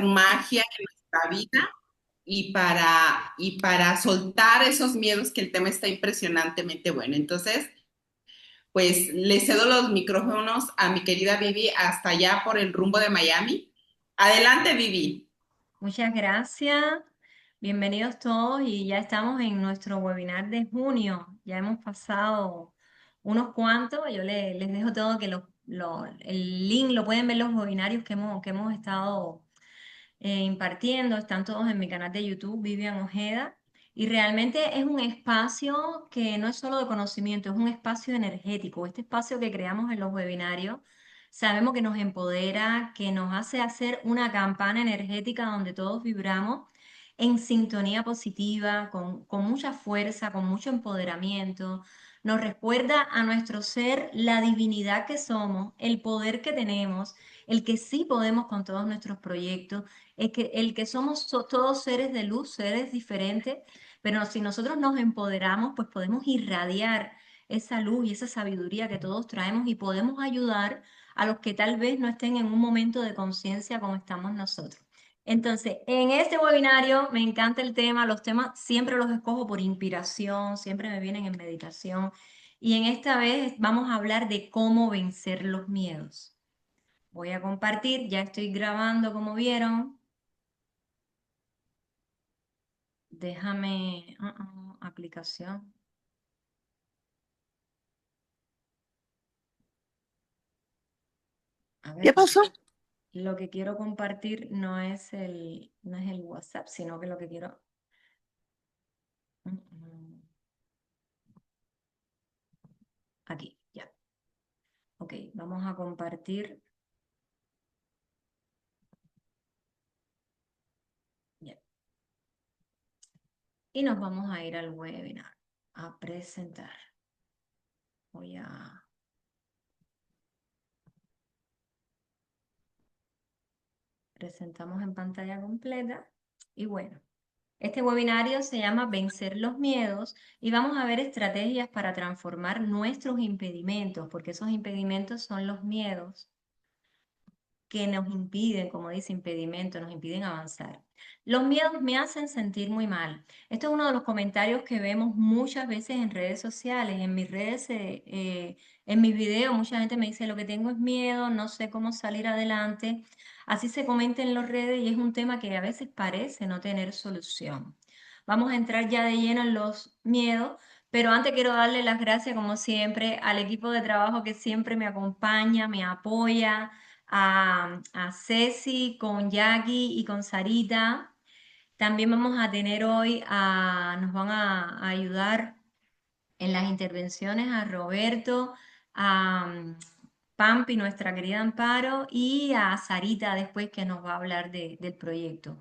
magia en nuestra vida y para soltar esos miedos que el tema está impresionantemente bueno. Entonces, pues le cedo los micrófonos a mi querida Vivi hasta allá por el rumbo de Miami. Adelante, Vivi. Muchas gracias. Bienvenidos todos y ya estamos en nuestro webinar de junio. Ya hemos pasado unos cuantos. Les dejo todo que el link lo pueden ver los webinarios que hemos estado impartiendo. Están todos en mi canal de YouTube, Vivian Ojeda. Y realmente es un espacio que no es solo de conocimiento, es un espacio energético. Este espacio que creamos en los webinarios, sabemos que nos empodera, que nos hace hacer una campana energética donde todos vibramos en sintonía positiva, con mucha fuerza, con mucho empoderamiento. Nos recuerda a nuestro ser la divinidad que somos, el poder que tenemos, el que sí podemos con todos nuestros proyectos, es que el que somos todos seres de luz, seres diferentes, pero si nosotros nos empoderamos, pues podemos irradiar esa luz y esa sabiduría que todos traemos y podemos ayudar a los que tal vez no estén en un momento de conciencia como estamos nosotros. Entonces, en este webinario me encanta el tema, los temas siempre los escojo por inspiración, siempre me vienen en meditación y en esta vez vamos a hablar de cómo vencer los miedos. Voy a compartir, ya estoy grabando como vieron. Déjame, aplicación. A ¿Qué ver, pasó? lo que quiero compartir no es el WhatsApp, sino que lo que quiero. mm, mm, Aquí, ya. Ok, vamos a compartir. Ya. Y nos vamos a ir al webinar, a presentar. Voy a. Presentamos en pantalla completa. Y bueno. Este webinario se llama Vencer los miedos y vamos a ver estrategias para transformar nuestros impedimentos, porque esos impedimentos son los miedos que nos impiden, como dice impedimento, nos impiden avanzar. Los miedos me hacen sentir muy mal. Esto es uno de los comentarios que vemos muchas veces en redes sociales, en mis redes, en mis videos, mucha gente me dice lo que tengo es miedo, no sé cómo salir adelante. Así se comenta en las redes y es un tema que a veces parece no tener solución. Vamos a entrar ya de lleno en los miedos, pero antes quiero darle las gracias, como siempre, al equipo de trabajo que siempre me acompaña, me apoya, a Ceci con Jackie y con Sarita. También vamos a tener hoy, nos van a ayudar en las intervenciones a Roberto, a Pampi, nuestra querida Amparo, y a Sarita después que nos va a hablar del proyecto.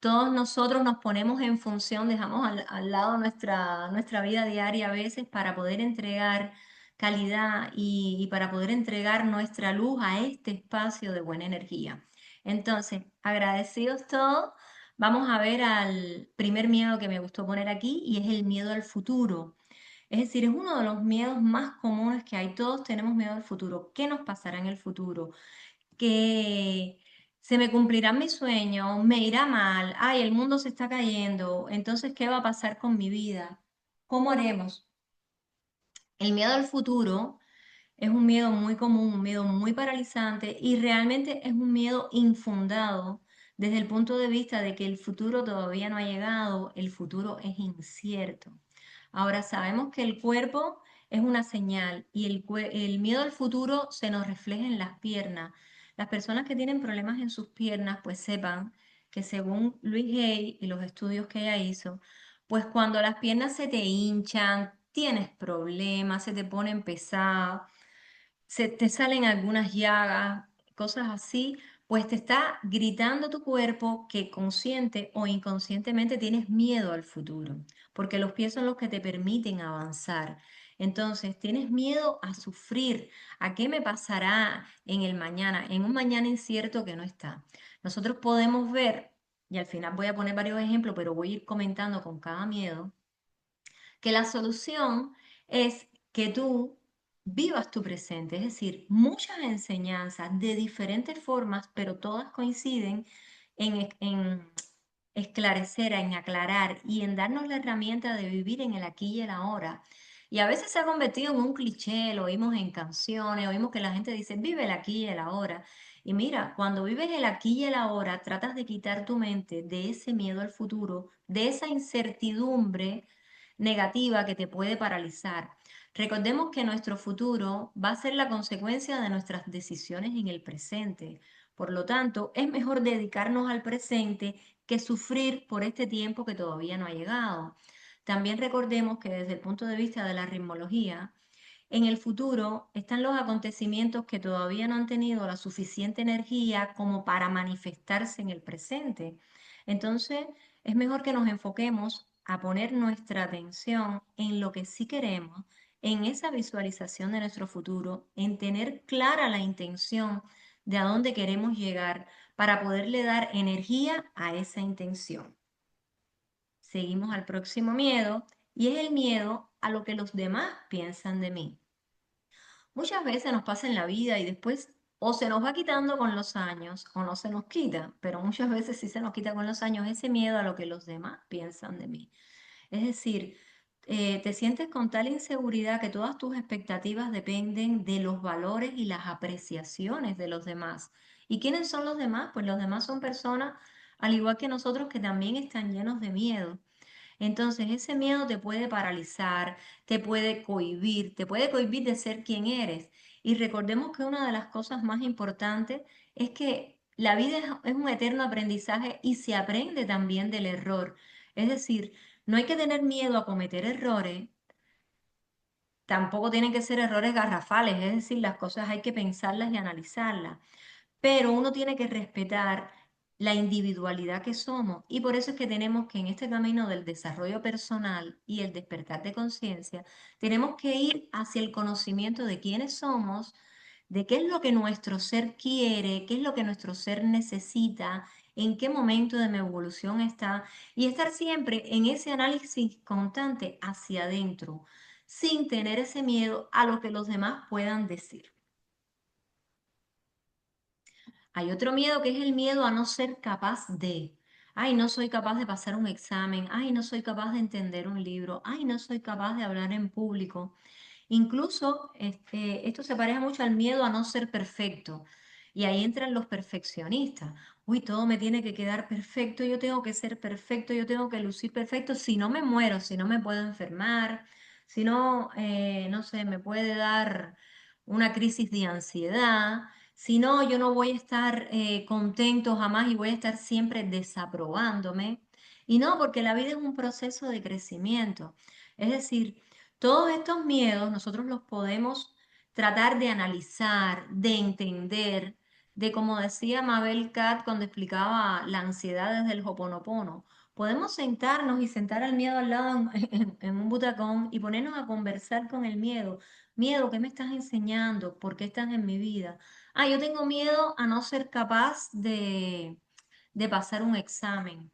Todos nosotros nos ponemos en función, dejamos al lado nuestra vida diaria a veces para poder entregar calidad y para poder entregar nuestra luz a este espacio de buena energía. Entonces, agradecidos todos, vamos a ver al primer miedo que me gustó poner aquí y es el miedo al futuro. Es decir, es uno de los miedos más comunes que hay. Todos tenemos miedo al futuro. ¿Qué nos pasará en el futuro? Que se me cumplirán mis sueños, me irá mal, ay, el mundo se está cayendo, entonces, ¿qué va a pasar con mi vida? ¿Cómo haremos? El miedo al futuro es un miedo muy común, un miedo muy paralizante y realmente es un miedo infundado desde el punto de vista de que el futuro todavía no ha llegado, el futuro es incierto. Ahora sabemos que el cuerpo es una señal y el miedo al futuro se nos refleja en las piernas. Las personas que tienen problemas en sus piernas, pues sepan que según Luis Hay y los estudios que ella hizo, pues cuando las piernas se te hinchan, tienes problemas, se te ponen pesadas, se te salen algunas llagas, cosas así, pues te está gritando tu cuerpo que consciente o inconscientemente tienes miedo al futuro, porque los pies son los que te permiten avanzar. Entonces, tienes miedo a sufrir, a qué me pasará en el mañana, en un mañana incierto que no está. Nosotros podemos ver, y al final voy a poner varios ejemplos, pero voy a ir comentando con cada miedo que la solución es que tú vivas tu presente, es decir, muchas enseñanzas de diferentes formas, pero todas coinciden en esclarecer, en aclarar y en darnos la herramienta de vivir en el aquí y el ahora. Y a veces se ha convertido en un cliché, lo oímos en canciones, oímos que la gente dice, vive el aquí y el ahora. Y mira, cuando vives el aquí y el ahora, tratas de quitar tu mente de ese miedo al futuro, de esa incertidumbre negativa que te puede paralizar. Recordemos que nuestro futuro va a ser la consecuencia de nuestras decisiones en el presente. Por lo tanto, es mejor dedicarnos al presente que sufrir por este tiempo que todavía no ha llegado. También recordemos que desde el punto de vista de la ritmología, en el futuro están los acontecimientos que todavía no han tenido la suficiente energía como para manifestarse en el presente. Entonces, es mejor que nos enfoquemos a poner nuestra atención en lo que sí queremos, en esa visualización de nuestro futuro, en tener clara la intención de a dónde queremos llegar para poderle dar energía a esa intención. Seguimos al próximo miedo y es el miedo a lo que los demás piensan de mí. Muchas veces nos pasa en la vida y después o se nos va quitando con los años o no se nos quita, pero muchas veces sí se nos quita con los años ese miedo a lo que los demás piensan de mí. Es decir, te sientes con tal inseguridad que todas tus expectativas dependen de los valores y las apreciaciones de los demás. ¿Y quiénes son los demás? Pues los demás son personas, al igual que nosotros, que también están llenos de miedo. Entonces, ese miedo te puede paralizar, te puede cohibir de ser quien eres. Y recordemos que una de las cosas más importantes es que la vida es un eterno aprendizaje y se aprende también del error. Es decir, no hay que tener miedo a cometer errores, tampoco tienen que ser errores garrafales, es decir, las cosas hay que pensarlas y analizarlas, pero uno tiene que respetar la individualidad que somos y por eso es que tenemos que en este camino del desarrollo personal y el despertar de conciencia, tenemos que ir hacia el conocimiento de quiénes somos, de qué es lo que nuestro ser quiere, qué es lo que nuestro ser necesita, en qué momento de mi evolución está y estar siempre en ese análisis constante hacia adentro, sin tener ese miedo a lo que los demás puedan decir. Hay otro miedo que es el miedo a no ser capaz de. Ay, no soy capaz de pasar un examen. Ay, no soy capaz de entender un libro. Ay, no soy capaz de hablar en público. Incluso esto se parece mucho al miedo a no ser perfecto. Y ahí entran los perfeccionistas. Uy, todo me tiene que quedar perfecto, yo tengo que ser perfecto, yo tengo que lucir perfecto. Si no me muero, si no me puedo enfermar, si no, no sé, me puede dar una crisis de ansiedad. Si no, yo no voy a estar contento jamás y voy a estar siempre desaprobándome. Y no, porque la vida es un proceso de crecimiento. Es decir, todos estos miedos nosotros los podemos tratar de analizar, de entender, de como decía Mabel Cat cuando explicaba la ansiedad desde el Hoponopono. Podemos sentarnos y sentar al miedo al lado en un butacón y ponernos a conversar con el miedo. Miedo, ¿qué me estás enseñando? ¿Por qué estás en mi vida? Ah, yo tengo miedo a no ser capaz de pasar un examen.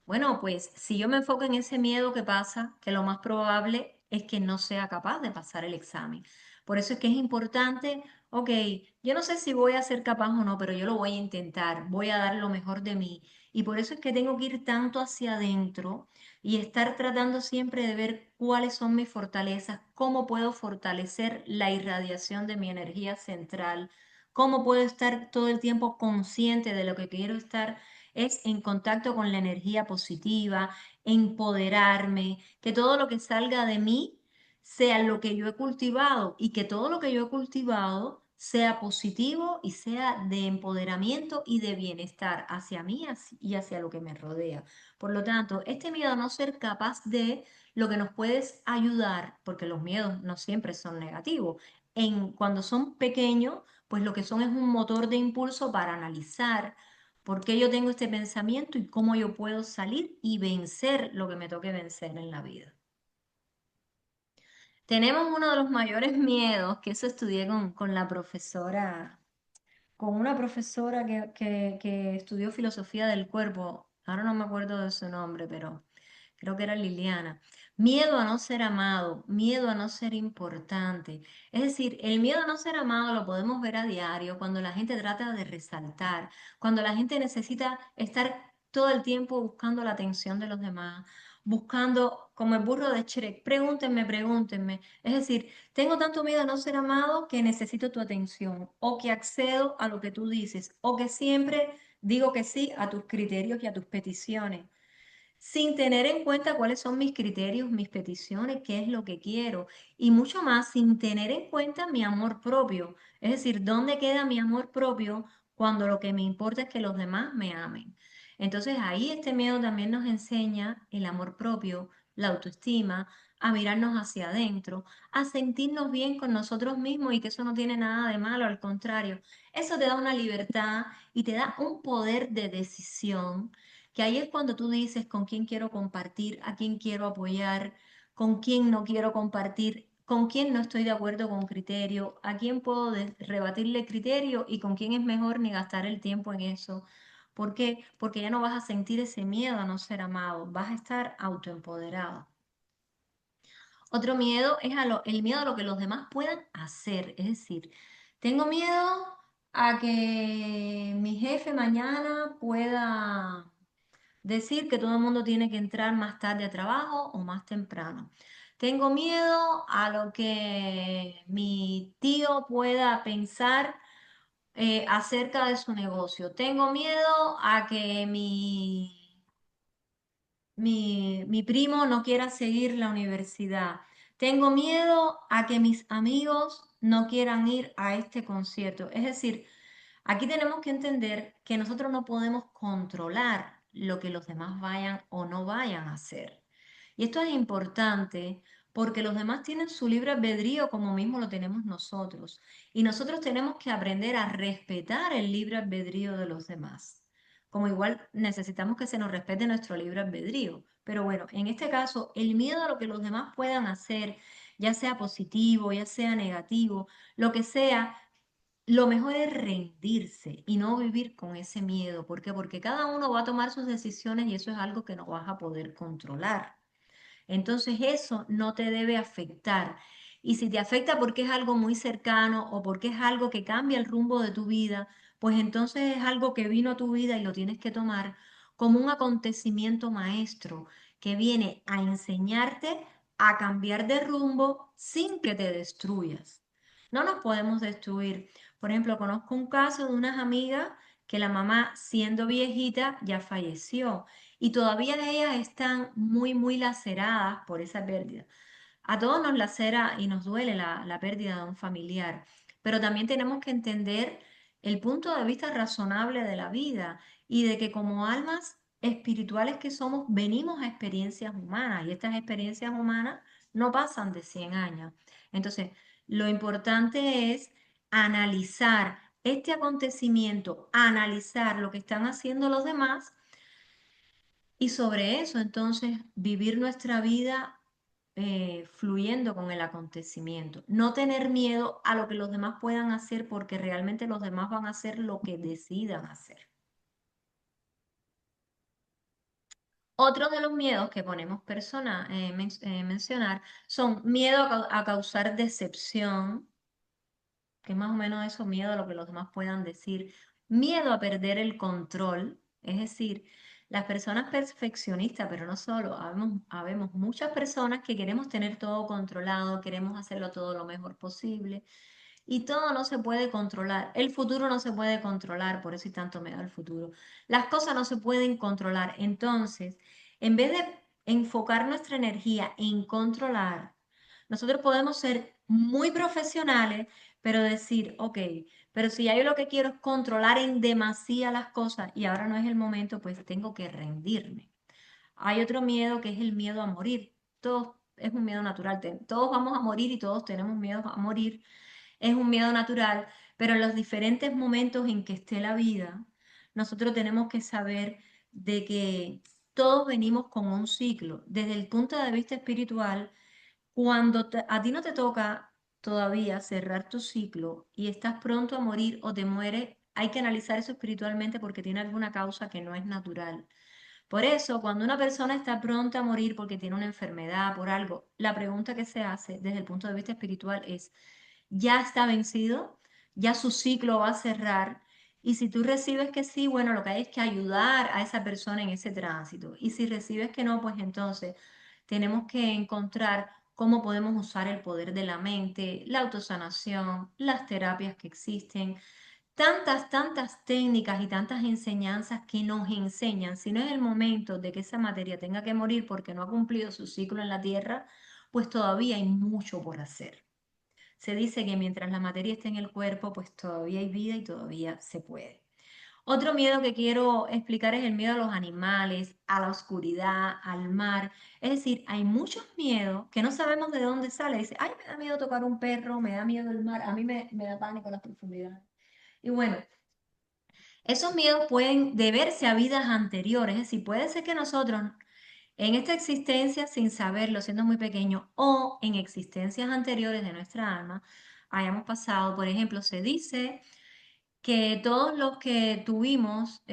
Bueno, pues si yo me enfoco en ese miedo que pasa, que lo más probable es que no sea capaz de pasar el examen. Por eso es que es importante, ok, yo no sé si voy a ser capaz o no, pero yo lo voy a intentar, voy a dar lo mejor de mí. Y por eso es que tengo que ir tanto hacia adentro y estar tratando siempre de ver cuáles son mis fortalezas, cómo puedo fortalecer la irradiación de mi energía central, cómo puedo estar todo el tiempo consciente de lo que quiero estar es en contacto con la energía positiva, empoderarme, que todo lo que salga de mí sea lo que yo he cultivado y que todo lo que yo he cultivado sea positivo y sea de empoderamiento y de bienestar hacia mí y hacia lo que me rodea. Por lo tanto, este miedo a no ser capaz de lo que nos puede ayudar, porque los miedos no siempre son negativos, cuando son pequeños, pues lo que son es un motor de impulso para analizar por qué yo tengo este pensamiento y cómo yo puedo salir y vencer lo que me toque vencer en la vida. Tenemos uno de los mayores miedos, que eso estudié con la profesora, con una profesora que estudió filosofía del cuerpo, ahora no me acuerdo de su nombre, pero creo que era Liliana. Miedo a no ser amado, miedo a no ser importante. Es decir, el miedo a no ser amado lo podemos ver a diario cuando la gente trata de resaltar, cuando la gente necesita estar todo el tiempo buscando la atención de los demás, buscando como el burro de Shrek, pregúntenme, pregúntenme. Es decir, tengo tanto miedo a no ser amado que necesito tu atención, o que accedo a lo que tú dices, o que siempre digo que sí a tus criterios y a tus peticiones, sin tener en cuenta cuáles son mis criterios, mis peticiones, qué es lo que quiero, y mucho más sin tener en cuenta mi amor propio. Es decir, ¿dónde queda mi amor propio cuando lo que me importa es que los demás me amen? Entonces ahí este miedo también nos enseña el amor propio, la autoestima, a mirarnos hacia adentro, a sentirnos bien con nosotros mismos, y que eso no tiene nada de malo, al contrario, eso te da una libertad y te da un poder de decisión, que ahí es cuando tú dices con quién quiero compartir, a quién quiero apoyar, con quién no quiero compartir, con quién no estoy de acuerdo con criterio, a quién puedo rebatirle criterio y con quién es mejor ni gastar el tiempo en eso. ¿Por qué? Porque ya no vas a sentir ese miedo a no ser amado, vas a estar autoempoderado. Otro miedo es el miedo a lo que los demás puedan hacer. Es decir, tengo miedo a que mi jefe mañana pueda decir que todo el mundo tiene que entrar más tarde a trabajo o más temprano. Tengo miedo a lo que mi tío pueda pensar acerca de su negocio. Tengo miedo a que mi primo no quiera seguir la universidad. Tengo miedo a que mis amigos no quieran ir a este concierto. Es decir, aquí tenemos que entender que nosotros no podemos controlar lo que los demás vayan o no vayan a hacer. Y esto es importante porque los demás tienen su libre albedrío como mismo lo tenemos nosotros. Y nosotros tenemos que aprender a respetar el libre albedrío de los demás. Como igual necesitamos que se nos respete nuestro libre albedrío. Pero bueno, en este caso, el miedo a lo que los demás puedan hacer, ya sea positivo, ya sea negativo, lo que sea, lo mejor es rendirse y no vivir con ese miedo. ¿Por qué? Porque cada uno va a tomar sus decisiones y eso es algo que no vas a poder controlar. Entonces eso no te debe afectar. Y si te afecta porque es algo muy cercano o porque es algo que cambia el rumbo de tu vida, pues entonces es algo que vino a tu vida y lo tienes que tomar como un acontecimiento maestro que viene a enseñarte a cambiar de rumbo sin que te destruyas. No nos podemos destruir. Por ejemplo, conozco un caso de unas amigas que la mamá, siendo viejita, ya falleció y todavía ellas están muy, muy laceradas por esa pérdida. A todos nos lacera y nos duele la pérdida de un familiar, pero también tenemos que entender el punto de vista razonable de la vida y de que como almas espirituales que somos, venimos a experiencias humanas y estas experiencias humanas no pasan de 100 años. Entonces, lo importante es analizar este acontecimiento, analizar lo que están haciendo los demás y sobre eso, entonces, vivir nuestra vida fluyendo con el acontecimiento. No tener miedo a lo que los demás puedan hacer porque realmente los demás van a hacer lo que decidan hacer. Otro de los miedos que ponemos mencionar son miedo a causar decepción, que es más o menos eso, miedo a lo que los demás puedan decir, miedo a perder el control, es decir, las personas perfeccionistas, pero no solo, habemos muchas personas que queremos tener todo controlado, queremos hacerlo todo lo mejor posible y todo no se puede controlar. El futuro no se puede controlar, por eso hay tanto miedo al futuro. Las cosas no se pueden controlar. Entonces, en vez de enfocar nuestra energía en controlar, nosotros podemos ser muy profesionales, pero decir, ok, pero si ya yo lo que quiero es controlar en demasía las cosas y ahora no es el momento, pues tengo que rendirme. Hay otro miedo que es el miedo a morir. Todos, es un miedo natural. Todos vamos a morir y todos tenemos miedo a morir, es un miedo natural, pero en los diferentes momentos en que esté la vida, nosotros tenemos que saber de que todos venimos con un ciclo. Desde el punto de vista espiritual, cuando a ti no te toca todavía cerrar tu ciclo y estás pronto a morir o te mueres, hay que analizar eso espiritualmente porque tiene alguna causa que no es natural. Por eso, cuando una persona está pronta a morir porque tiene una enfermedad, por algo, la pregunta que se hace desde el punto de vista espiritual es, ¿ya está vencido? ¿Ya su ciclo va a cerrar? Y si tú recibes que sí, bueno, lo que hay es que ayudar a esa persona en ese tránsito. Y si recibes que no, pues entonces tenemos que encontrar cómo podemos usar el poder de la mente, la autosanación, las terapias que existen, tantas técnicas y tantas enseñanzas que nos enseñan. Si no es el momento de que esa materia tenga que morir porque no ha cumplido su ciclo en la Tierra, pues todavía hay mucho por hacer. Se dice que mientras la materia esté en el cuerpo, pues todavía hay vida y todavía se puede. Otro miedo que quiero explicar es el miedo a los animales, a la oscuridad, al mar. Es decir, hay muchos miedos que no sabemos de dónde sale. Dice, ay, me da miedo tocar un perro, me da miedo el mar, a mí me da pánico las profundidades. Y bueno, esos miedos pueden deberse a vidas anteriores. Es decir, puede ser que nosotros en esta existencia, sin saberlo, siendo muy pequeño, o en existencias anteriores de nuestra alma, hayamos pasado, por ejemplo, se dice que todos los que tuvimos,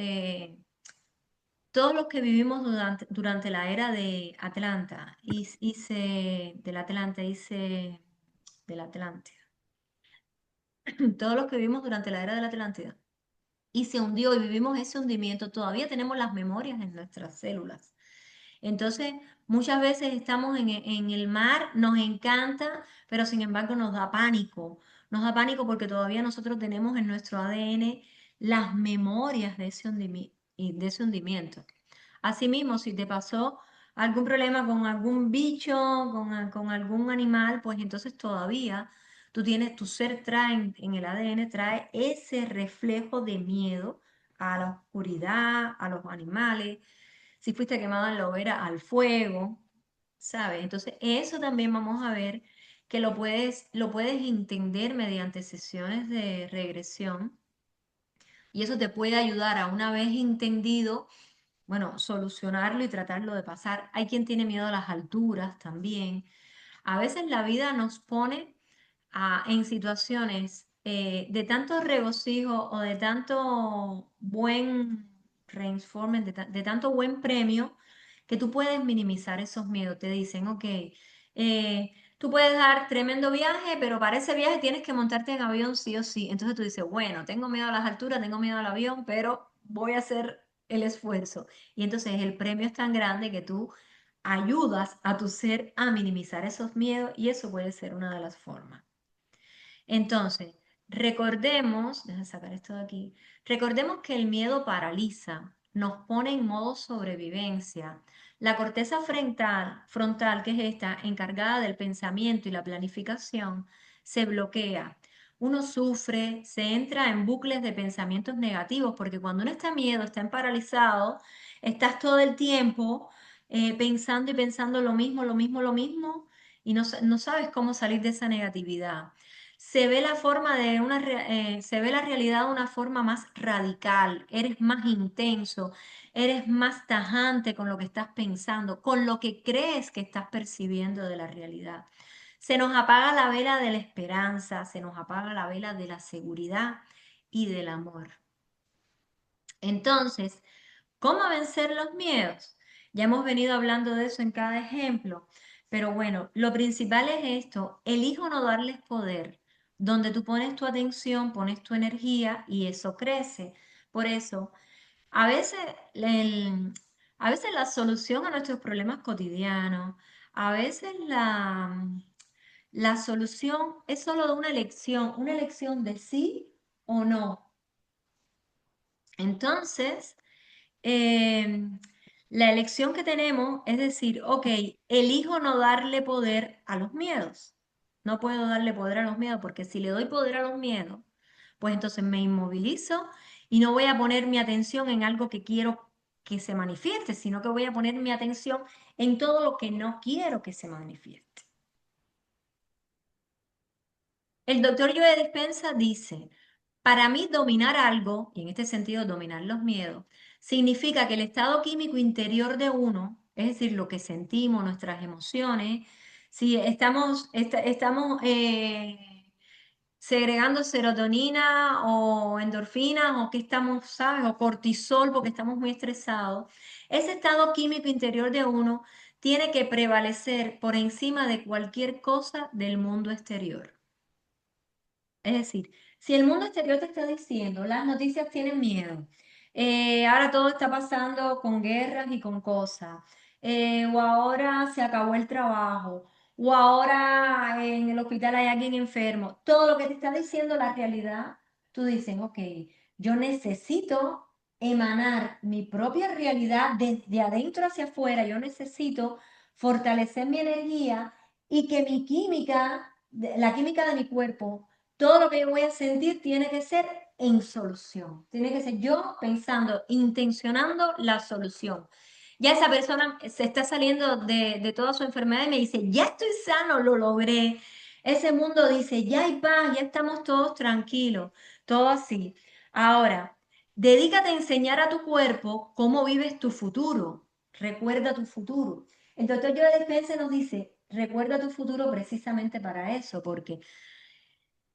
todos los que vivimos durante la era de Atlanta, del Atlante, del Atlante, todos los que vivimos durante la era de la Atlántida, y se hundió y vivimos ese hundimiento, todavía tenemos las memorias en nuestras células. Entonces, muchas veces estamos en el mar, nos encanta, pero sin embargo nos da pánico. Nos da pánico porque todavía nosotros tenemos en nuestro ADN las memorias de ese hundimiento. Asimismo, si te pasó algún problema con algún bicho, con algún animal, pues entonces todavía tú tienes, tu ser trae en el ADN, trae ese reflejo de miedo a la oscuridad, a los animales, si fuiste quemado en la hoguera, al fuego, ¿sabes? Entonces, eso también vamos a ver que lo puedes entender mediante sesiones de regresión y eso te puede ayudar a una vez entendido, bueno, solucionarlo y tratarlo de pasar. Hay quien tiene miedo a las alturas también. A veces la vida nos pone en situaciones de tanto regocijo o de tanto buen reinforcement, de tanto buen premio, que tú puedes minimizar esos miedos. Te dicen, ok, tú puedes dar tremendo viaje, pero para ese viaje tienes que montarte en avión sí o sí. Entonces tú dices, bueno, tengo miedo a las alturas, tengo miedo al avión, pero voy a hacer el esfuerzo. Y entonces el premio es tan grande que tú ayudas a tu ser a minimizar esos miedos y eso puede ser una de las formas. Entonces, déjame sacar esto de aquí, recordemos que el miedo paraliza, nos pone en modo sobrevivencia. La corteza frontal, que es esta, encargada del pensamiento y la planificación, se bloquea. Uno sufre, se entra en bucles de pensamientos negativos, porque cuando uno está miedo, está en paralizado, estás todo el tiempo pensando y pensando lo mismo, y no sabes cómo salir de esa negatividad. Se ve la realidad de una forma más radical, eres más intenso, eres más tajante con lo que estás pensando, con lo que crees que estás percibiendo de la realidad. Se nos apaga la vela de la esperanza, se nos apaga la vela de la seguridad y del amor. Entonces, ¿cómo vencer los miedos? Ya hemos venido hablando de eso en cada ejemplo, pero bueno, lo principal es esto, elijo no darles poder. Donde tú pones tu atención, pones tu energía y eso crece. Por eso, a veces, el- a veces la solución a nuestros problemas cotidianos, a veces la solución es solo de una elección de sí o no. Entonces, eh, la elección que tenemos es decir, ok, elijo no darle poder a los miedos. No puedo darle poder a los miedos porque si le doy poder a los miedos, pues entonces me inmovilizo y no voy a poner mi atención en algo que quiero que se manifieste, sino que voy a poner mi atención en todo lo que no quiero que se manifieste. El doctor Joe Dispenza dice, para mí dominar algo, y en este sentido dominar los miedos, significa que el estado químico interior de uno, es decir, lo que sentimos, nuestras emociones, si estamos segregando serotonina o endorfinas o que estamos, ¿sabes? O cortisol porque estamos muy estresados. Ese estado químico interior de uno tiene que prevalecer por encima de cualquier cosa del mundo exterior. Es decir, si el mundo exterior te está diciendo, las noticias tienen miedo, ahora todo está pasando con guerras y con cosas, o ahora se acabó el trabajo, o ahora en el hospital hay alguien enfermo, todo lo que te está diciendo la realidad, tú dices, ok, yo necesito emanar mi propia realidad desde adentro hacia afuera, yo necesito fortalecer mi energía y que mi química, la química de mi cuerpo, todo lo que yo voy a sentir tiene que ser en solución. Tiene que ser yo pensando, intencionando la solución. Ya esa persona se está saliendo de toda su enfermedad y me dice, ya estoy sano, lo logré. Ese mundo dice, ya hay paz, ya estamos todos tranquilos, todo así. Ahora, dedícate a enseñar a tu cuerpo cómo vives tu futuro. Recuerda tu futuro. El doctor Joe Dispenza nos dice, recuerda tu futuro precisamente para eso, porque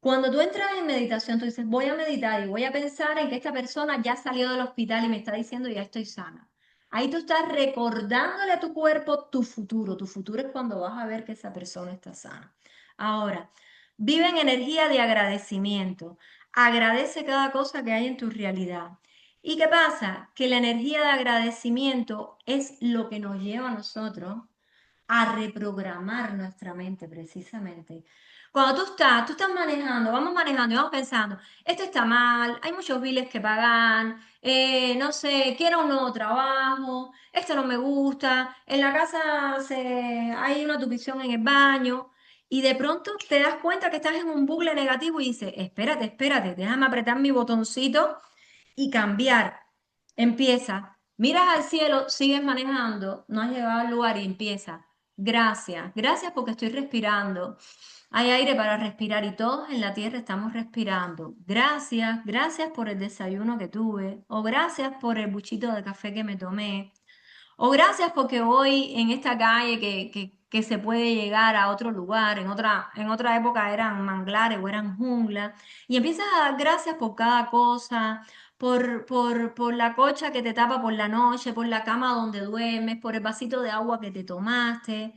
cuando tú entras en meditación, tú dices, voy a meditar y voy a pensar en que esta persona ya salió del hospital y me está diciendo, ya estoy sana. Ahí tú estás recordándole a tu cuerpo tu futuro. Tu futuro es cuando vas a ver que esa persona está sana. Ahora, vive en energía de agradecimiento. Agradece cada cosa que hay en tu realidad. ¿Y qué pasa? Que la energía de agradecimiento es lo que nos lleva a nosotros a reprogramar nuestra mente precisamente. Cuando tú estás manejando, vamos manejando y vamos pensando, esto está mal, hay muchos biles que pagan, no sé, quiero un nuevo trabajo, esto no me gusta, en la casa hay una tupición en el baño y de pronto te das cuenta que estás en un bucle negativo y dices, espérate, espérate, déjame apretar mi botoncito y cambiar. Empieza, miras al cielo, sigues manejando, no has llegado al lugar y empieza. Gracias, gracias porque estoy respirando. Hay aire para respirar y todos en la tierra estamos respirando. Gracias, gracias por el desayuno que tuve o gracias por el buchito de café que me tomé. O gracias porque voy en esta calle que se puede llegar a otro lugar, en otra época eran manglares o eran junglas, y empiezas a dar gracias por cada cosa, por la cocha que te tapa por la noche, por la cama donde duermes, por el vasito de agua que te tomaste,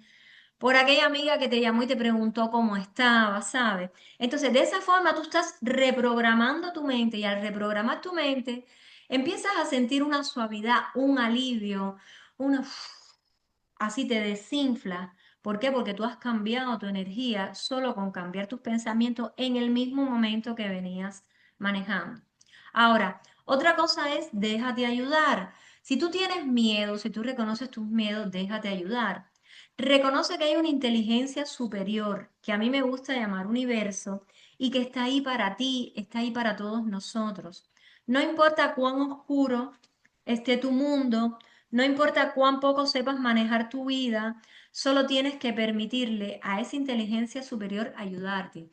por aquella amiga que te llamó y te preguntó cómo estaba, ¿sabes? Entonces, de esa forma tú estás reprogramando tu mente y al reprogramar tu mente, empiezas a sentir una suavidad, un alivio, una... Así te desinfla. ¿Por qué? Porque tú has cambiado tu energía solo con cambiar tus pensamientos en el mismo momento que venías manejando. Ahora, otra cosa es, déjate ayudar. Si tú tienes miedo, si tú reconoces tus miedos, déjate ayudar. Reconoce que hay una inteligencia superior, que a mí me gusta llamar universo, y que está ahí para ti, está ahí para todos nosotros. No importa cuán oscuro esté tu mundo, no importa cuán poco sepas manejar tu vida, solo tienes que permitirle a esa inteligencia superior ayudarte.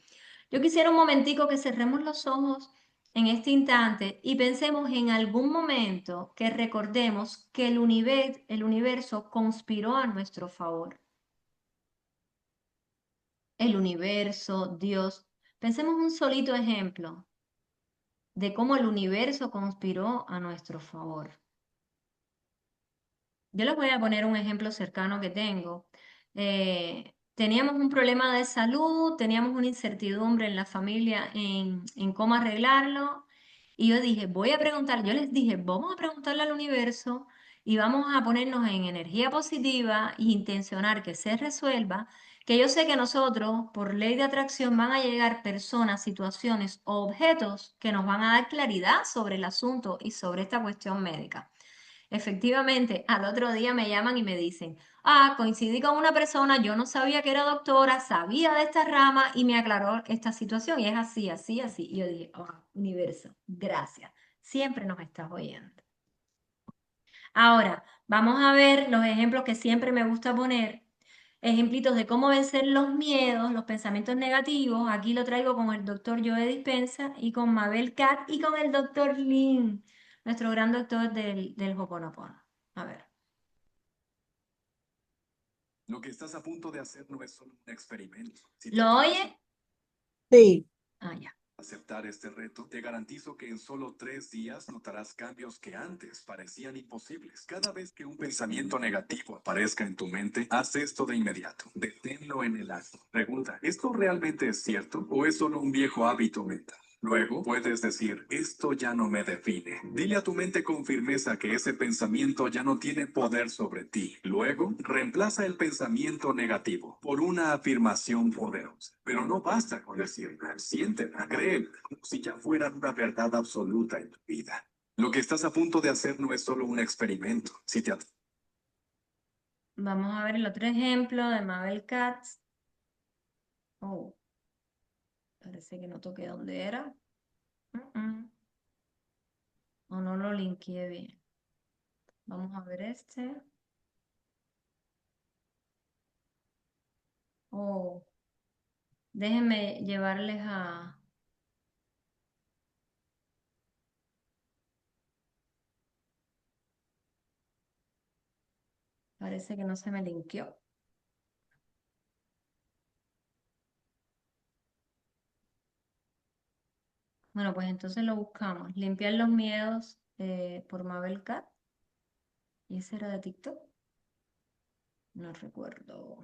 Yo quisiera un momentico que cerremos los ojos en este instante y pensemos en algún momento que recordemos que el universo conspiró a nuestro favor. El universo, Dios. Pensemos un solito ejemplo de cómo el universo conspiró a nuestro favor. Yo les voy a poner un ejemplo cercano que tengo. Teníamos un problema de salud, teníamos una incertidumbre en la familia en cómo arreglarlo. Y yo dije, voy a preguntar, yo les dije, vamos a preguntarle al universo y vamos a ponernos en energía positiva e intencionar que se resuelva, que yo sé que nosotros, por ley de atracción, van a llegar personas, situaciones o objetos que nos van a dar claridad sobre el asunto y sobre esta cuestión médica. Efectivamente, al otro día me llaman y me dicen, coincidí con una persona, yo no sabía que era doctora, sabía de esta rama y me aclaró esta situación y es así, así, así. Y yo dije, universo, gracias, siempre nos estás oyendo. Ahora, vamos a ver los ejemplos que siempre me gusta poner, ejemplitos de cómo vencer los miedos, los pensamientos negativos. Aquí lo traigo con el doctor Joe Dispensa y con Mabel Cat y con el doctor Lin, nuestro gran doctor del Hoponopono. A ver. Lo que estás a punto de hacer no es solo un experimento. Si te ¿Lo atreves a... oye? Sí, Ah, ya. Aceptar este reto, te garantizo que en solo 3 días notarás cambios que antes parecían imposibles. Cada vez que un pensamiento negativo aparezca en tu mente, haz esto de inmediato. Deténlo en el acto. Pregunta, ¿esto realmente es cierto o es solo un viejo hábito mental? Luego puedes decir, esto ya no me define. Dile a tu mente con firmeza que ese pensamiento ya no tiene poder sobre ti. Luego, reemplaza el pensamiento negativo por una afirmación poderosa. Pero no basta con decirla, siéntela, créela, como si ya fuera una verdad absoluta en tu vida. Lo que estás a punto de hacer no es solo un experimento. Si te Vamos a ver el otro ejemplo de Mabel Katz. Oh, parece que no toqué dónde era. O no lo linkeé bien. Vamos a ver este. Oh, déjenme llevarles a... Parece que no se me linkeó. Bueno, pues entonces lo buscamos. Limpiar los miedos por Mabel Cat. ¿Y ese era de TikTok? No recuerdo.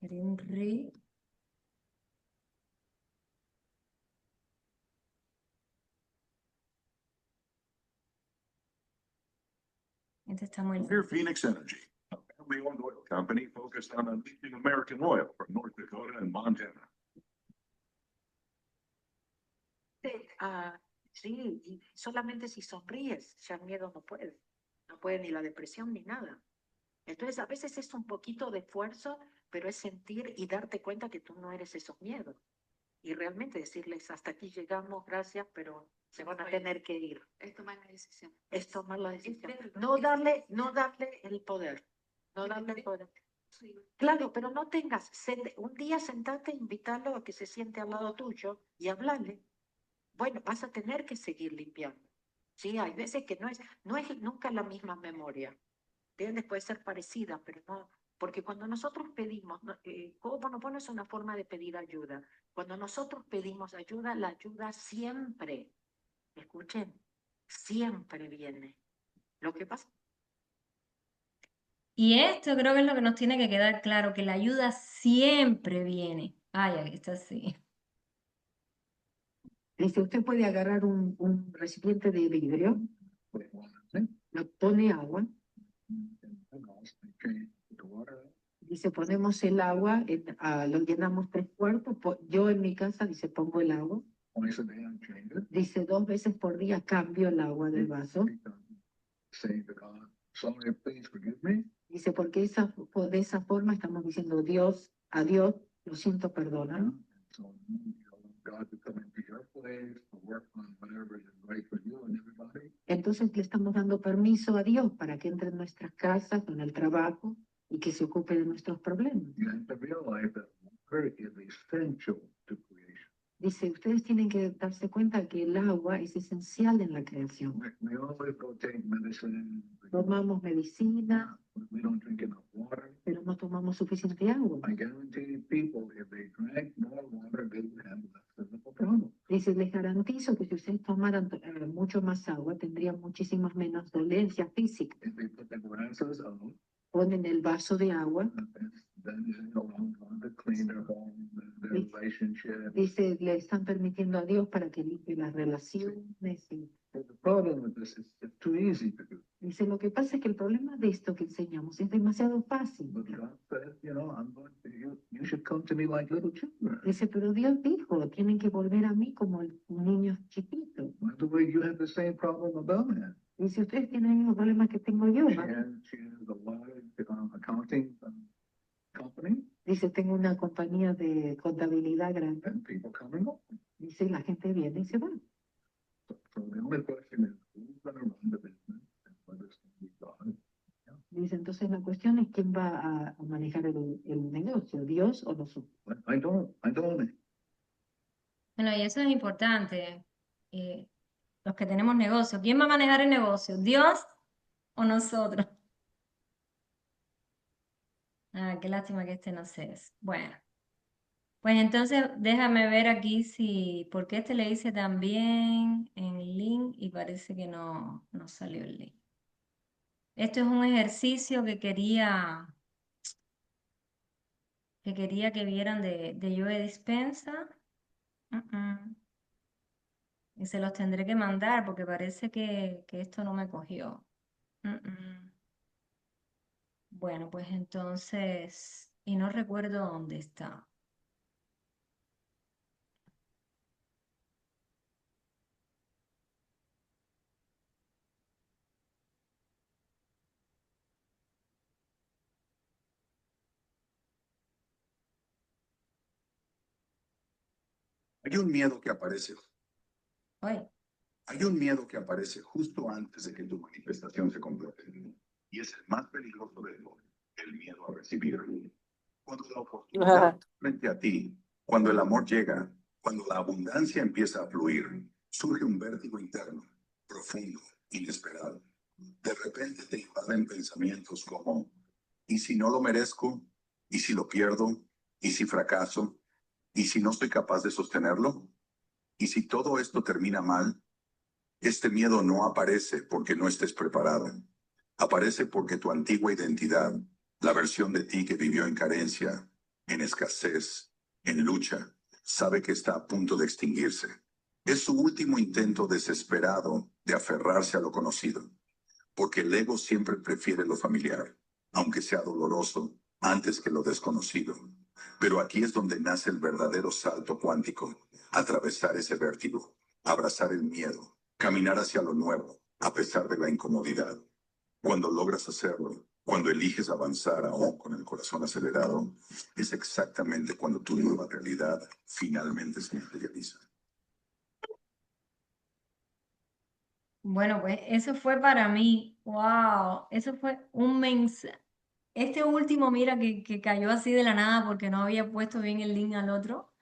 Henry. Este está muy We're Phoenix Energy, a family-owned oil company focused on unleashing American oil from North Dakota and Montana. Sí, y solamente si sonríes, ya el miedo no puede ni la depresión ni nada. Entonces, a veces es un poquito de esfuerzo, pero es sentir y darte cuenta que tú no eres esos miedos. Y realmente decirles, hasta aquí llegamos, gracias, pero se van a tener que ir. Es tomar la decisión. Es tomar la decisión. No darle el poder. No darle el poder. Claro, pero no tengas, un día sentate, invitarlo a que se siente al lado tuyo y hablarle. Bueno, vas a tener que seguir limpiando. Sí, hay veces que no es nunca la misma memoria. ¿Entiendes? Puede ser parecida, pero no. Porque cuando nosotros pedimos, Ho'oponopono es una forma de pedir ayuda. Cuando nosotros pedimos ayuda, la ayuda siempre, escuchen, siempre viene. Lo que pasa. Y esto creo que es lo que nos tiene que quedar claro, que la ayuda siempre viene. Ay, aquí está así. Dice, usted puede agarrar un recipiente de vidrio, lo pone agua, dice, ponemos el agua, lo llenamos 3/4, yo en mi casa, dice, pongo el agua, dice, 2 veces por día cambio el agua del vaso, dice, porque de esa forma estamos diciendo, Dios, a Dios, lo siento, perdona. Entonces le estamos dando permiso a Dios para que entre en nuestras casas, en el trabajo y que se ocupe de nuestros problemas. Dice, ustedes tienen que darse cuenta que el agua es esencial en la creación. Tomamos medicina, pero no tomamos suficiente agua. Dice, les garantizo que si ustedes tomaran mucho más agua, tendrían muchísimas menos dolencias físicas. Ponen el vaso de agua. Dice, le están permitiendo a Dios para que limpie las relaciones. Dice, lo que pasa es que el problema de esto que enseñamos es demasiado fácil. Dice, pero Dios dijo, tienen que volver a mí como niños chiquitos. Dice, ustedes tienen el mismo problema que tengo yo, ¿no? Dice, tengo una compañía de contabilidad grande. Dice, la gente viene y se va. Dice, entonces la cuestión es quién va a manejar el negocio, Dios o nosotros. Bueno, y eso es importante. eh, los que tenemos negocio. ¿Quién va a manejar el negocio? ¿Dios o nosotros? Ah, qué lástima que este no sé. Bueno, pues entonces déjame ver aquí si, porque este le hice también en link y parece que no salió el link. Esto es un ejercicio que quería que vieran de Joe Dispensa. Mm. Y se los tendré que mandar porque parece que esto no me cogió. Mm. Bueno, pues entonces, y no recuerdo dónde está. Hay un miedo que aparece. Ay, Hay un miedo que aparece justo antes de que tu manifestación se complete. Y es el más peligroso de todos, el miedo a recibir. Cuando la oportunidad frente a ti, cuando el amor llega, cuando la abundancia empieza a fluir, surge un vértigo interno, profundo, inesperado. De repente te invaden pensamientos como, ¿y si no lo merezco? ¿Y si lo pierdo? ¿Y si fracaso? ¿Y si no soy capaz de sostenerlo? ¿Y si todo esto termina mal? Este miedo no aparece porque no estés preparado. Aparece porque tu antigua identidad, la versión de ti que vivió en carencia, en escasez, en lucha, sabe que está a punto de extinguirse. Es su último intento desesperado de aferrarse a lo conocido, porque el ego siempre prefiere lo familiar, aunque sea doloroso, antes que lo desconocido. Pero aquí es donde nace el verdadero salto cuántico, atravesar ese vértigo, abrazar el miedo, caminar hacia lo nuevo, a pesar de la incomodidad. Cuando logras hacerlo, cuando eliges avanzar aún con el corazón acelerado, es exactamente cuando tu nueva realidad finalmente se materializa. bueno, pues eso fue para mí. Wow, eso fue un mensaje. Este último, mira, que cayó así de la nada porque no había puesto bien el link al otro.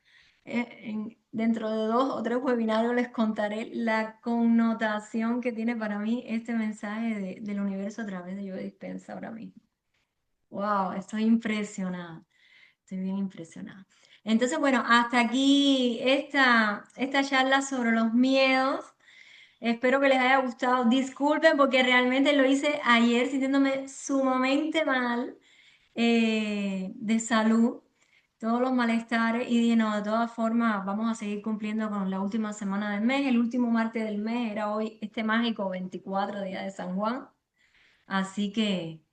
Dentro de 2 o 3 webinarios les contaré la connotación que tiene para mí este mensaje del universo a través de Yo Dispensa ahora mismo. Wow, estoy impresionada. Estoy bien impresionada. Entonces, bueno, hasta aquí esta charla sobre los miedos. Espero que les haya gustado. Disculpen porque realmente lo hice ayer sintiéndome sumamente mal de salud, todos los malestares y dije, no, de todas formas vamos a seguir cumpliendo con la última semana del mes. El último martes del mes era hoy, este mágico 24 día de San Juan. Así que,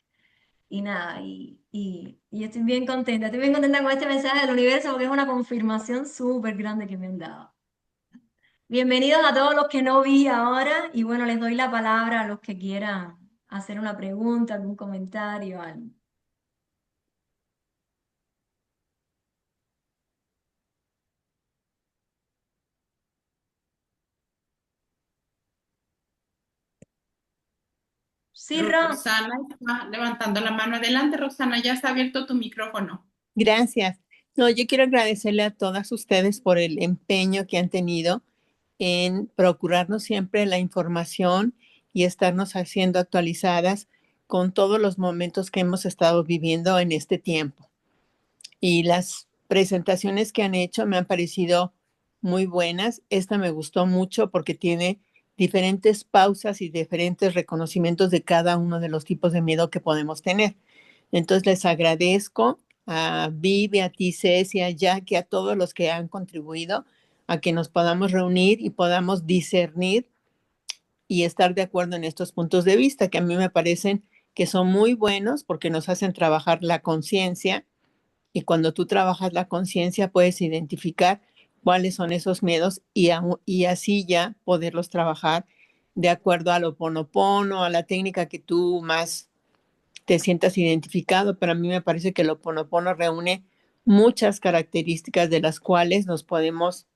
y nada, y estoy bien contenta con este mensaje del universo porque es una confirmación súper grande que me han dado. Bienvenidos a todos los que no vi ahora y bueno, les doy la palabra a los que quieran hacer una pregunta, algún comentario, algo. Sí, Ron. Rosana está levantando la mano. Adelante, Rosana, ya está abierto tu micrófono. Gracias. No, yo quiero agradecerle a todas ustedes por el empeño que han tenido en procurarnos siempre la información y estarnos haciendo actualizadas con todos los momentos que hemos estado viviendo en este tiempo. Y las presentaciones que han hecho me han parecido muy buenas. Esta me gustó mucho porque tiene diferentes pausas y diferentes reconocimientos de cada uno de los tipos de miedo que podemos tener. Entonces les agradezco a Vivi, a ti, Ceci, a Jack y a todos los que han contribuido a que nos podamos reunir y podamos discernir y estar de acuerdo en estos puntos de vista que a mí me parecen que son muy buenos porque nos hacen trabajar la conciencia y cuando tú trabajas la conciencia puedes identificar cuáles son esos miedos y así ya poderlos trabajar de acuerdo al Ho'oponopono, a la técnica que tú más te sientas identificado, pero a mí me parece que el Ho'oponopono reúne muchas características de las cuales podemos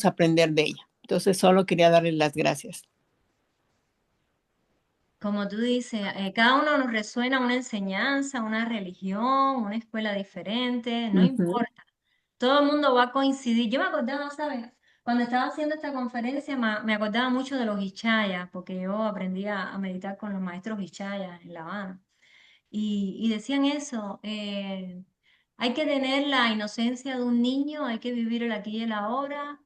aprender de ella. Entonces, solo quería darles las gracias. Como tú dices, cada uno nos resuena una enseñanza, una religión, una escuela diferente, no Ujú. importa. todo el mundo va a coincidir. Yo me acordaba, ¿sabes? Cuando estaba haciendo esta conferencia me acordaba mucho de los Hichayas, porque yo aprendí a meditar con los maestros Hichayas en La Habana. Y decían eso, hay que tener la inocencia de un niño, hay que vivir el aquí y el ahora,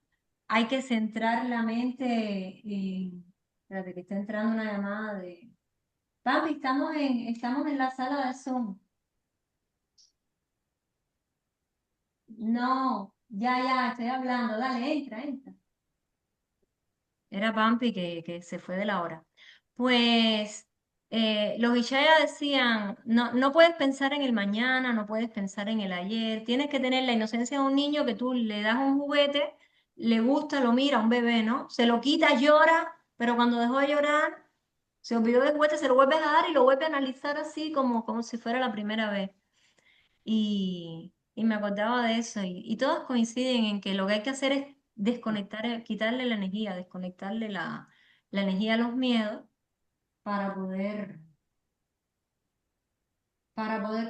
hay que centrar la mente en... Espérate, que está entrando una llamada de... Papi, estamos en la sala de Zoom. No, ya, estoy hablando. Dale, entra. Era Pampi que se fue de la hora. Pues los Ishaya decían, no puedes pensar en el mañana, no puedes pensar en el ayer, tienes que tener la inocencia de un niño que tú le das un juguete, le gusta, lo mira, un bebé, ¿no? Se lo quita, llora, pero cuando dejó de llorar, se olvidó del juguete, se lo vuelves a dar y lo vuelve a analizar así como si fuera la primera vez. Y me acordaba de eso, y todos coinciden en que lo que hay que hacer es desconectar, quitarle la energía, desconectarle la energía a los miedos para poder,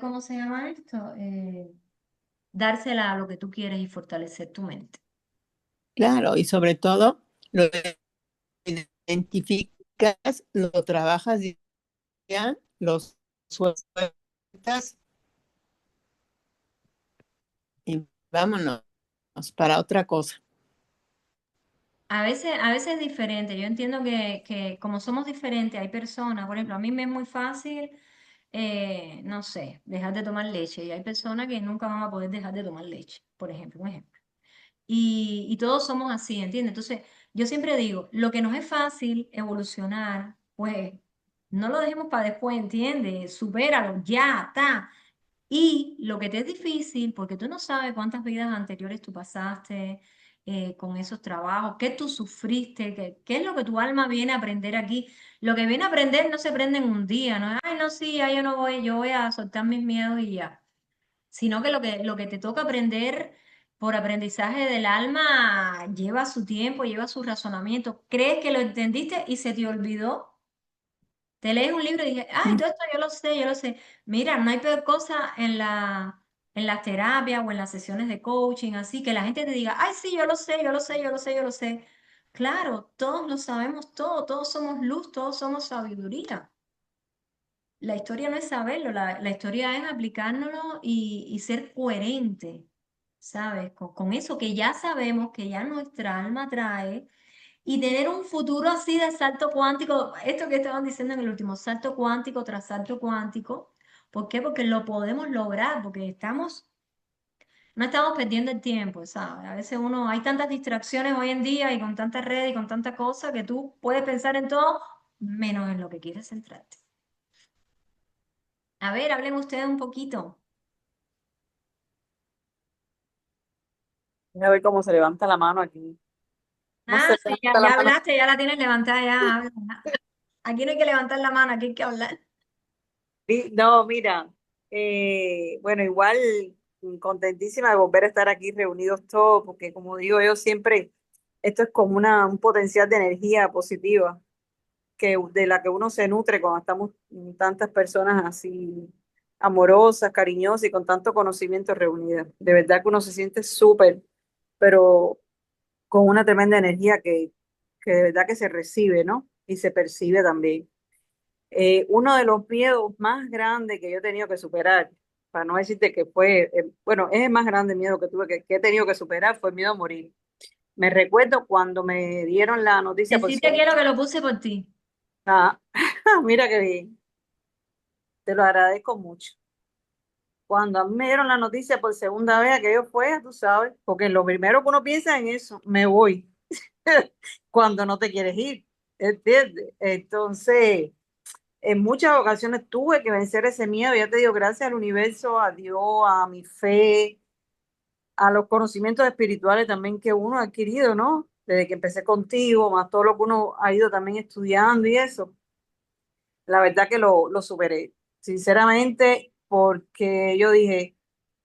¿cómo se llama esto? Dársela a lo que tú quieres y fortalecer tu mente. Claro, y sobre todo lo identificas, lo trabajas ya, los sueltas y vámonos para otra cosa. A veces es diferente. Yo entiendo que como somos diferentes, hay personas, por ejemplo, a mí me es muy fácil, no sé, dejar de tomar leche, y hay personas que nunca van a poder dejar de tomar leche, por ejemplo, un ejemplo. Y todos somos así, ¿entiendes? Entonces, yo siempre digo, lo que nos es fácil evolucionar, pues no lo dejemos para después, ¿entiendes? Supéralo, ya, está. Y lo que te es difícil, porque tú no sabes cuántas vidas anteriores tú pasaste con esos trabajos, qué tú sufriste, qué es lo que tu alma viene a aprender aquí. Lo que viene a aprender no se aprende en un día, ¿no? Ay, no, sí, ya yo no voy, yo voy a soltar mis miedos y ya, sino que lo que te toca aprender por aprendizaje del alma lleva su tiempo, lleva su razonamiento. Crees que lo entendiste y se te olvidó. Te lees un libro y dices, ay, todo esto yo lo sé, yo lo sé. Mira, no hay peor cosa en las terapias o en las sesiones de coaching, así que la gente te diga, ay, sí, yo lo sé, yo lo sé, yo lo sé, yo lo sé. Claro, todos lo sabemos todo, todos somos luz, todos somos sabiduría. La historia no es saberlo, la historia es aplicárnoslo y ser coherente, ¿sabes? Con eso que ya sabemos, que ya nuestra alma trae, y tener un futuro así de salto cuántico, esto que estaban diciendo en el último, salto cuántico tras salto cuántico. ¿Por qué? Porque lo podemos lograr, porque no estamos perdiendo el tiempo, ¿sabes? A veces hay tantas distracciones hoy en día y con tantas redes y con tantas cosas que tú puedes pensar en todo menos en lo que quieres centrarte. A ver, hablen ustedes un poquito. A ver cómo se levanta la mano aquí. ¿Cómo se Ah, sí, ya, levanta la ya mano? hablaste, ya la tienes levantada, ya habla. Aquí no hay que levantar la mano, aquí hay que hablar. No, mira, bueno, igual contentísima de volver a estar aquí reunidos todos, porque como digo yo siempre, esto es como un potencial de energía positiva de la que uno se nutre cuando estamos tantas personas así amorosas, cariñosas y con tanto conocimiento reunidas. De verdad que uno se siente súper, pero con una tremenda energía que de verdad que se recibe, ¿no? Y se percibe también. Uno de los miedos más grandes que yo he tenido que superar, para no decirte que fue, bueno, es el más grande miedo que tuve que he tenido que superar, fue el miedo a morir. Me recuerdo cuando me dieron la noticia por Decirte quiero que lo puse por ti. ah, mira qué bien, te lo agradezco mucho. Cuando a mí me dieron la noticia por segunda vez, aquello fue, tú sabes, porque lo primero que uno piensa en eso, me voy, cuando no te quieres ir, ¿entiendes? Entonces, en muchas ocasiones tuve que vencer ese miedo, ya te digo, gracias al universo, a Dios, a mi fe, a los conocimientos espirituales también que uno ha adquirido, ¿no? Desde que empecé contigo, más todo lo que uno ha ido también estudiando y eso. La verdad que lo superé, sinceramente, porque yo dije,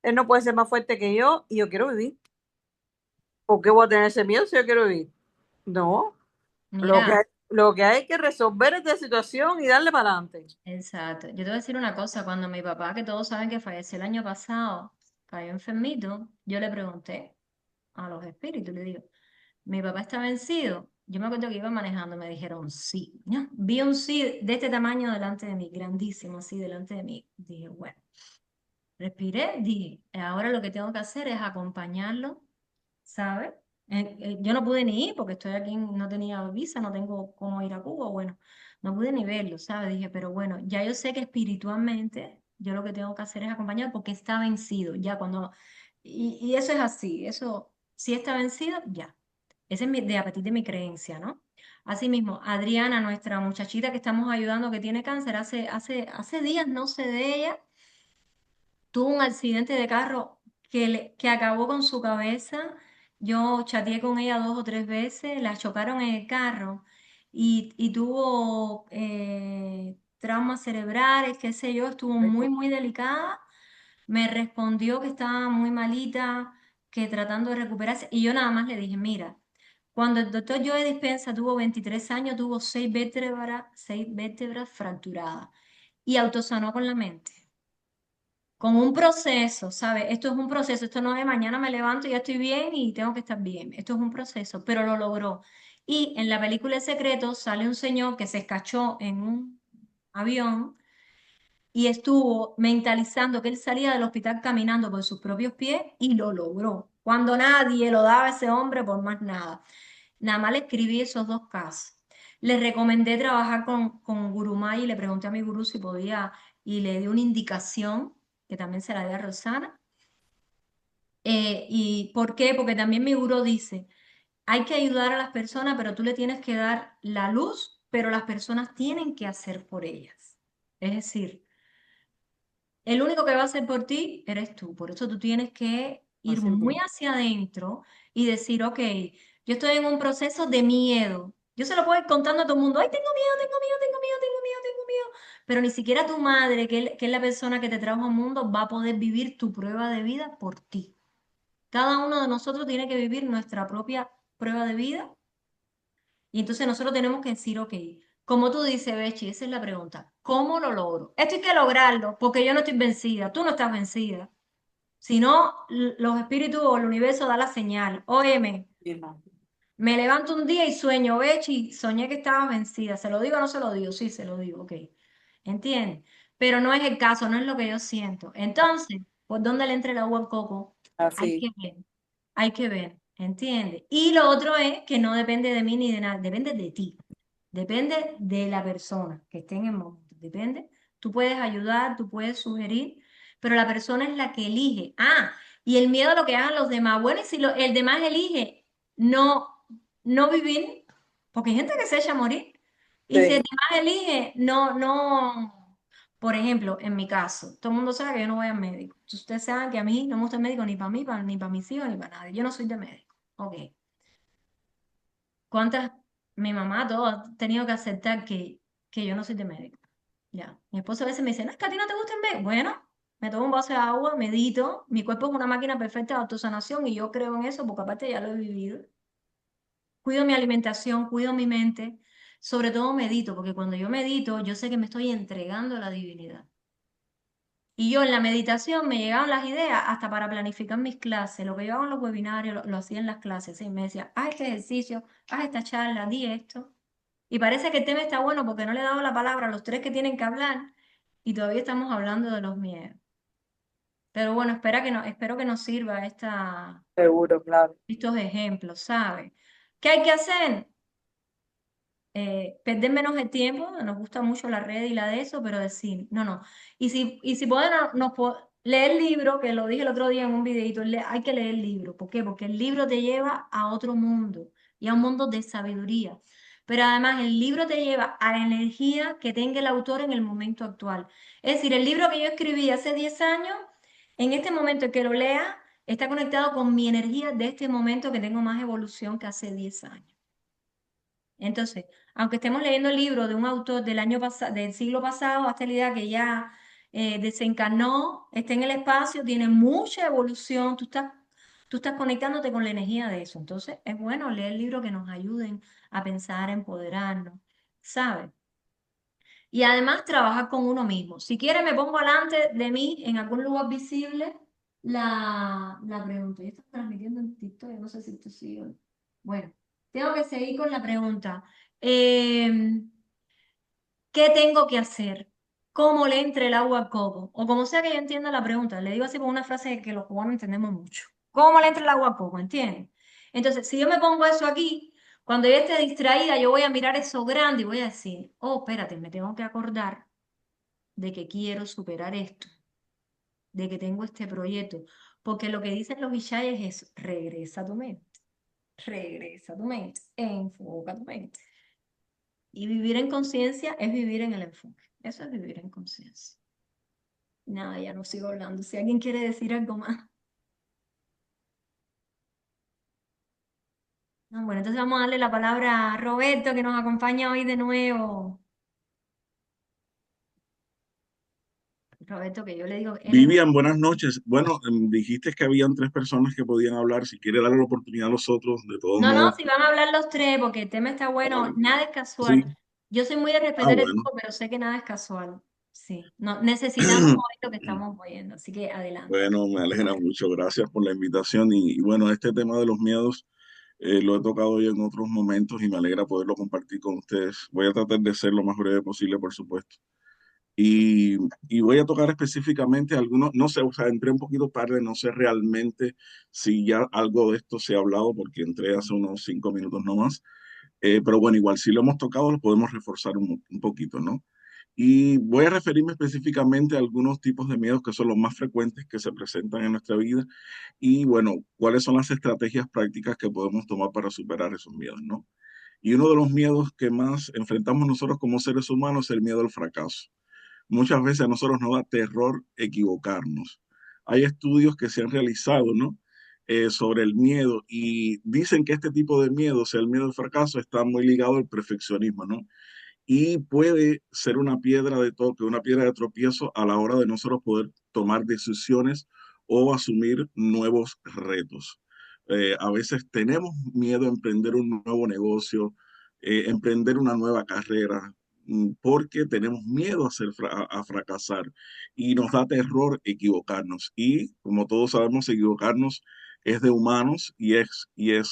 él no puede ser más fuerte que yo y yo quiero vivir. ¿Por qué voy a tener ese miedo si yo quiero vivir? No, lo que Mira, hay, lo que hay que resolver esta situación y darle para adelante. exacto. Yo te voy a decir una cosa, cuando mi papá, que todos saben que falleció el año pasado, cayó enfermito, yo le pregunté a los espíritus, le digo, ¿mi papá está vencido? Yo me acuerdo que iba manejando, me dijeron sí. ¿No? Vi un sí de este tamaño delante de mí, grandísimo, así delante de mí. Dije, bueno, respiré, dije, ahora lo que tengo que hacer es acompañarlo, ¿sabes? Yo no pude ni ir porque estoy aquí, no tenía visa, no tengo cómo ir a Cuba, bueno, no pude ni verlo, ¿sabes? Dije, pero bueno, ya yo sé que espiritualmente yo lo que tengo que hacer es acompañarlo porque está vencido, ya cuando, y eso es así, eso, si está vencido, ya. Ese es de a partir de mi creencia, ¿no? Asimismo, Adriana, nuestra muchachita que estamos ayudando que tiene cáncer, hace días no sé de ella, tuvo un accidente de carro que acabó con su cabeza. Yo chateé con ella 2 o 3 veces, la chocaron en el carro y tuvo traumas cerebrales, qué sé yo, estuvo Ay, muy, por- muy delicada. Me respondió que estaba muy malita, que tratando de recuperarse. Y yo nada más le dije, mira, cuando el doctor Joe Dispensa tuvo 23 años, tuvo 6 vértebras fracturadas y autosanó con la mente con un proceso, ¿sabes? Esto es un proceso, esto no es mañana me levanto y ya estoy bien y tengo que estar bien. Esto es un proceso, pero lo logró. Y en la película El Secreto sale un señor que se escachó en un avión y estuvo mentalizando que él salía del hospital caminando por sus propios pies y lo logró. Cuando nadie lo daba a ese hombre por más nada. Nada más le escribí esos 2 casos. Le recomendé trabajar con Gurumay y le pregunté a mi gurú si podía y le di una indicación, que también se la di a Rosana. ¿Y por qué? Porque también mi gurú dice, hay que ayudar a las personas, pero tú le tienes que dar la luz, pero las personas tienen que hacer por ellas. Es decir, el único que va a hacer por ti eres tú. Por eso tú tienes que ir Así muy mismo. hacia adentro y decir, ok, yo estoy en un proceso de miedo. Yo se lo puedo ir contando a todo el mundo, ay, tengo miedo, tengo miedo, tengo miedo, tengo miedo, tengo miedo. Pero ni siquiera tu madre, que es la persona que te trajo al mundo, va a poder vivir tu prueba de vida por ti. Cada uno de nosotros tiene que vivir nuestra propia prueba de vida y entonces nosotros tenemos que decir, ok, como tú dices, Bechi, esa es la pregunta, ¿cómo lo logro? Esto hay que lograrlo porque yo no estoy vencida, tú no estás vencida. Si no, los espíritus o el universo da la señal. Óyeme, Mismo. me levanto un día y sueño, Bechi, soñé que estaba vencida. ¿Se lo digo o no se lo digo? Sí, se lo digo, ok. ¿Entiendes? Pero no es el caso, no es lo que yo siento. Entonces, ¿por dónde le entre el agua al coco? Hay Así. que ver, hay que ver, ¿entiendes? Y lo otro es que no depende de mí ni de nada, depende de ti. Depende de la persona que esté en el momento. Depende. Tú puedes ayudar, tú puedes sugerir, pero la persona es la que elige. Ah, y el miedo a lo que hagan los demás. Bueno, y si el demás elige no vivir, porque hay gente que se echa a morir. Y si el Sí. demás elige no. Por ejemplo, en mi caso, todo el mundo sabe que yo no voy al médico. Ustedes saben que a mí no me gusta el médico ni para mí, ni para mis hijos, ni para nadie. Yo no soy de médico. Ok. ¿Cuántas, mi mamá, todo ha tenido que aceptar que yo no soy de médico? Ya. Mi esposo a veces me dice, no, es que a ti no te gusta el médico. Bueno, me tomo un vaso de agua, medito, mi cuerpo es una máquina perfecta de autosanación y yo creo en eso porque aparte ya lo he vivido. Cuido mi alimentación, cuido mi mente, sobre todo medito, porque cuando yo medito, yo sé que me estoy entregando a la divinidad. Y yo en la meditación me llegaban las ideas hasta para planificar mis clases. Lo que yo hago en los webinarios lo hacía en las clases. Y me decía, haz este ejercicio, haz esta charla, di esto. Y parece que el tema está bueno porque no le he dado la palabra a los 3 que tienen que hablar y todavía estamos hablando de los miedos. Pero bueno, espero que nos sirva Seguro, claro. estos ejemplos, ¿sabes? ¿Qué hay que hacer? Perder menos el tiempo, nos gusta mucho la red y la de eso, pero decir, no, no. Y si pueden, leer el libro, que lo dije el otro día en un videito, hay que leer el libro. ¿Por qué? Porque el libro te lleva a otro mundo y a un mundo de sabiduría. Pero además el libro te lleva a la energía que tenga el autor en el momento actual. Es decir, el libro que yo escribí hace 10 años, en este momento el que lo lea, está conectado con mi energía de este momento que tengo más evolución que hace 10 años. Entonces, aunque estemos leyendo el libro de un autor del año pasado, del siglo pasado, hasta la idea que ya desencarnó, está en el espacio, tiene mucha evolución, tú estás conectándote con la energía de eso. Entonces, es bueno leer libros que nos ayuden a pensar, a empoderarnos, ¿sabes? Y además trabajar con uno mismo. Si quieres, me pongo delante de mí en algún lugar visible la pregunta. Yo estoy transmitiendo en TikTok, yo no sé si esto sigue. Bueno, tengo que seguir con la pregunta. ¿Qué tengo que hacer? ¿Cómo le entre el agua al coco? O como sea que yo entienda la pregunta, le digo así por una frase que los cubanos entendemos mucho. ¿Cómo le entra el agua al coco? ¿Entiendes? Entonces, si yo me pongo eso aquí, cuando yo esté distraída, yo voy a mirar eso grande y voy a decir, oh, espérate, me tengo que acordar de que quiero superar esto, de que tengo este proyecto. Porque lo que dicen los Ishayes es, regresa a tu mente, enfoca tu mente. Y vivir en conciencia es vivir en el enfoque. Eso es vivir en conciencia. Nada, ya no sigo hablando. Si alguien quiere decir algo más. No, bueno, entonces vamos a darle la palabra a Roberto, que nos acompaña hoy de nuevo. Roberto, que yo le digo, él es... Vivian, buenas noches. Bueno, dijiste que habían 3 personas que podían hablar. Si quiere darle la oportunidad a los otros, de todos No, no, modos. si van a hablar los tres, porque el tema está bueno, nada es Sí. casual. Yo soy muy de Ah, respetar el bueno. tiempo, pero sé que nada es casual. Sí, no, necesitamos hoy lo que estamos oyendo, así que adelante. Bueno, me alegra mucho. Gracias por la invitación. Y bueno, este tema de los miedos lo he tocado yo en otros momentos y me alegra poderlo compartir con ustedes. Voy a tratar de ser lo más breve posible, por supuesto. Y, y voy a tocar específicamente algunos, no sé, o sea, entré un poquito tarde, no sé realmente si ya algo de esto se ha hablado porque entré hace unos 5 minutos nomás. Pero bueno, igual si lo hemos tocado, lo podemos reforzar un poquito, ¿no? Y voy a referirme específicamente a algunos tipos de miedos que son los más frecuentes que se presentan en nuestra vida y bueno, cuáles son las estrategias prácticas que podemos tomar para superar esos miedos, ¿no? Y uno de los miedos que más enfrentamos nosotros como seres humanos es el miedo al fracaso. Muchas veces a nosotros nos da terror equivocarnos. Hay estudios que se han realizado, ¿no? Sobre el miedo y dicen que este tipo de miedo, o sea, el miedo al fracaso, está muy ligado al perfeccionismo, ¿no? Y puede ser una piedra de toque, una piedra de tropiezo a la hora de nosotros poder tomar decisiones o asumir nuevos retos. A veces tenemos miedo a emprender un nuevo negocio, emprender una nueva carrera, porque tenemos miedo a fracasar y nos da terror equivocarnos. Y como todos sabemos, equivocarnos es de humanos y es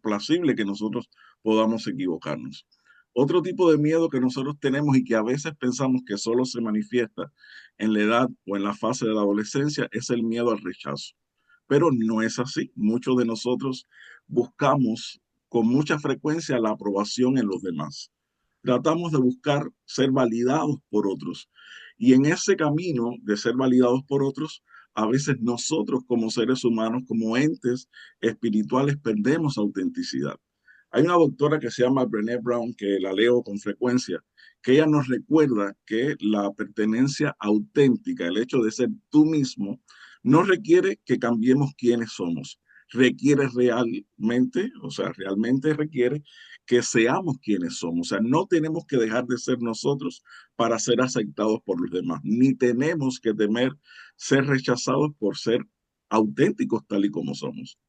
plausible que nosotros podamos equivocarnos. Otro tipo de miedo que nosotros tenemos y que a veces pensamos que solo se manifiesta en la edad o en la fase de la adolescencia es el miedo al rechazo. Pero no es así. Muchos de nosotros buscamos con mucha frecuencia la aprobación en los demás. Tratamos de buscar ser validados por otros. Y en ese camino de ser validados por otros, a veces nosotros como seres humanos, como entes espirituales, perdemos autenticidad. Hay una doctora que se llama Brené Brown, que la leo con frecuencia, que ella nos recuerda que la pertenencia auténtica, el hecho de ser tú mismo, no requiere que cambiemos quiénes somos. Requiere realmente, o sea, realmente requiere que seamos quienes somos. O sea, no tenemos que dejar de ser nosotros para ser aceptados por los demás, ni tenemos que temer ser rechazados por ser auténticos tal y como somos.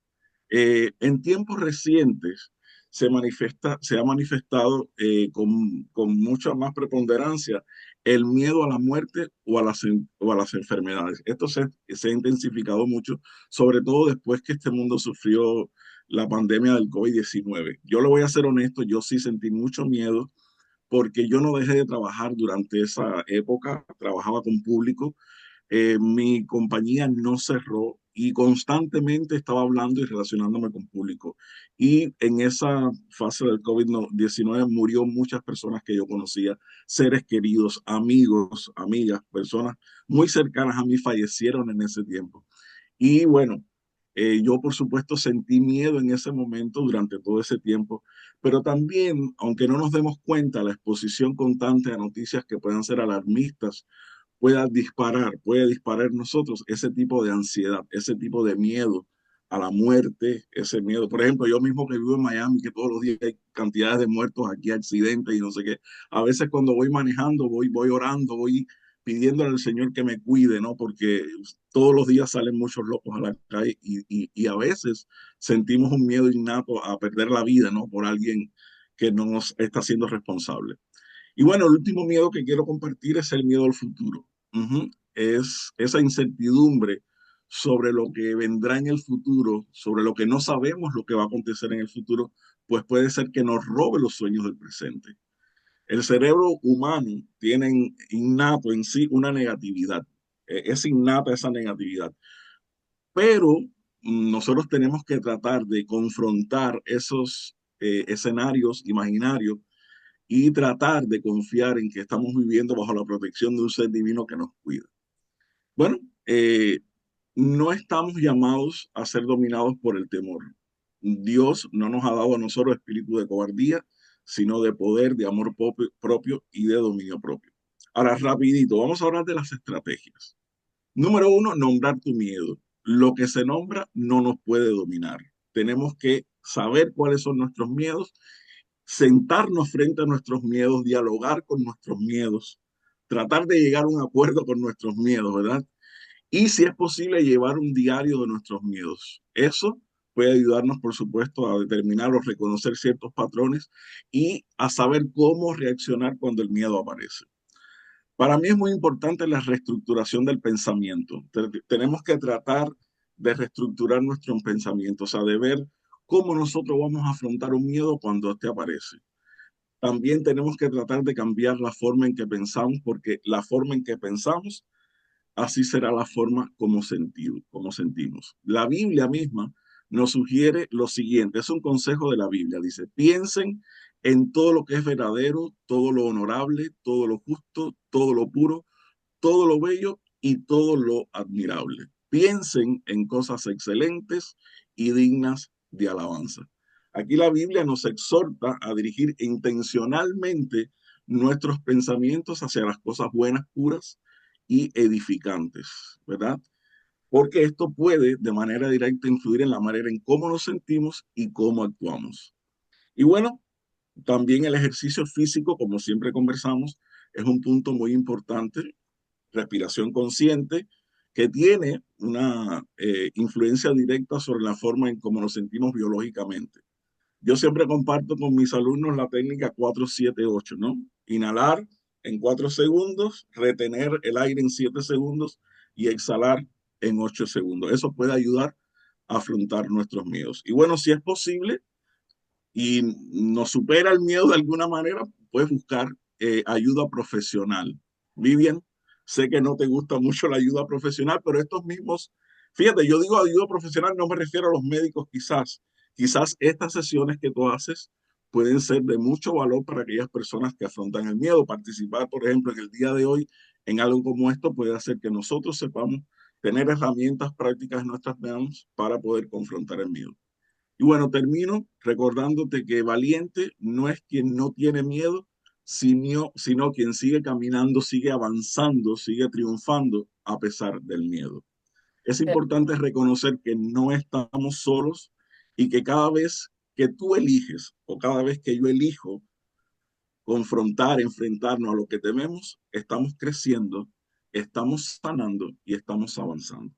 En tiempos recientes se ha manifestado con mucha más preponderancia el miedo a la muerte o a las enfermedades. Esto se ha intensificado mucho, sobre todo después que este mundo sufrió la pandemia del COVID-19. Yo le voy a ser honesto, yo sí sentí mucho miedo porque yo no dejé de trabajar durante esa época, trabajaba con público, mi compañía no cerró y constantemente estaba hablando y relacionándome con público. Y en esa fase del COVID-19 murió muchas personas que yo conocía, seres queridos, amigos, amigas, personas muy cercanas a mí fallecieron en ese tiempo. Y bueno, yo por supuesto sentí miedo en ese momento durante todo ese tiempo, pero también, aunque no nos demos cuenta, la exposición constante a noticias que puedan ser alarmistas puede disparar en nosotros ese tipo de ansiedad, ese tipo de miedo a la muerte, ese miedo. Por ejemplo, yo mismo que vivo en Miami, que todos los días hay cantidades de muertos aquí, accidentes y no sé qué. A veces cuando voy manejando, voy orando, voy pidiéndole al Señor que me cuide, ¿no? Porque todos los días salen muchos locos a la calle y a veces sentimos un miedo innato a perder la vida, ¿no? Por alguien que no nos está siendo responsable. Y bueno, el último miedo que quiero compartir es el miedo al futuro. Es esa incertidumbre sobre lo que vendrá en el futuro, sobre lo que no sabemos lo que va a acontecer en el futuro, pues puede ser que nos robe los sueños del presente. El cerebro humano tiene innato en sí una negatividad. Es innata esa negatividad. Pero nosotros tenemos que tratar de confrontar esos escenarios imaginarios y tratar de confiar en que estamos viviendo bajo la protección de un ser divino que nos cuida. Bueno, no estamos llamados a ser dominados por el temor. Dios no nos ha dado a nosotros espíritu de cobardía, sino de poder, de amor propio y de dominio propio. Ahora, rapidito, vamos a hablar de las estrategias. Número uno, nombrar tu miedo. Lo que se nombra no nos puede dominar. Tenemos que saber cuáles son nuestros miedos, sentarnos frente a nuestros miedos, dialogar con nuestros miedos, tratar de llegar a un acuerdo con nuestros miedos, ¿verdad? Y si es posible, llevar un diario de nuestros miedos. Eso puede ayudarnos, por supuesto, a determinar o reconocer ciertos patrones y a saber cómo reaccionar cuando el miedo aparece. Para mí es muy importante la reestructuración del pensamiento. Tenemos que tratar de reestructurar nuestros pensamientos, o sea, de ver cómo nosotros vamos a afrontar un miedo cuando este aparece. También tenemos que tratar de cambiar la forma en que pensamos, porque la forma en que pensamos, así será la forma como sentimos. La Biblia misma nos sugiere lo siguiente, es un consejo de la Biblia, dice, piensen en todo lo que es verdadero, todo lo honorable, todo lo justo, todo lo puro, todo lo bello y todo lo admirable. Piensen en cosas excelentes y dignas de alabanza. Aquí la Biblia nos exhorta a dirigir intencionalmente nuestros pensamientos hacia las cosas buenas, puras y edificantes, ¿verdad? Porque esto puede de manera directa influir en la manera en cómo nos sentimos y cómo actuamos. Y bueno, también el ejercicio físico, como siempre conversamos, es un punto muy importante. Respiración consciente, que tiene una influencia directa sobre la forma en cómo nos sentimos biológicamente. Yo siempre comparto con mis alumnos la técnica 4-7-8, ¿no? Inhalar en 4 segundos, retener el aire en 7 segundos y exhalar en 8 segundos. Eso puede ayudar a afrontar nuestros miedos. Y bueno, si es posible y nos supera el miedo de alguna manera, puedes buscar ayuda profesional. Vivian, sé que no te gusta mucho la ayuda profesional, pero estos mismos, fíjate, yo digo ayuda profesional, no me refiero a los médicos quizás estas sesiones que tú haces pueden ser de mucho valor para aquellas personas que afrontan el miedo. Participar, por ejemplo, en el día de hoy en algo como esto puede hacer que nosotros sepamos tener herramientas prácticas en nuestras manos para poder confrontar el miedo. Y bueno, termino recordándote que valiente no es quien no tiene miedo, sino quien sigue caminando, sigue avanzando, sigue triunfando a pesar del miedo. Es importante reconocer que no estamos solos y que cada vez que tú eliges o cada vez que yo elijo confrontar, enfrentarnos a lo que tememos, estamos creciendo, estamos sanando y estamos avanzando.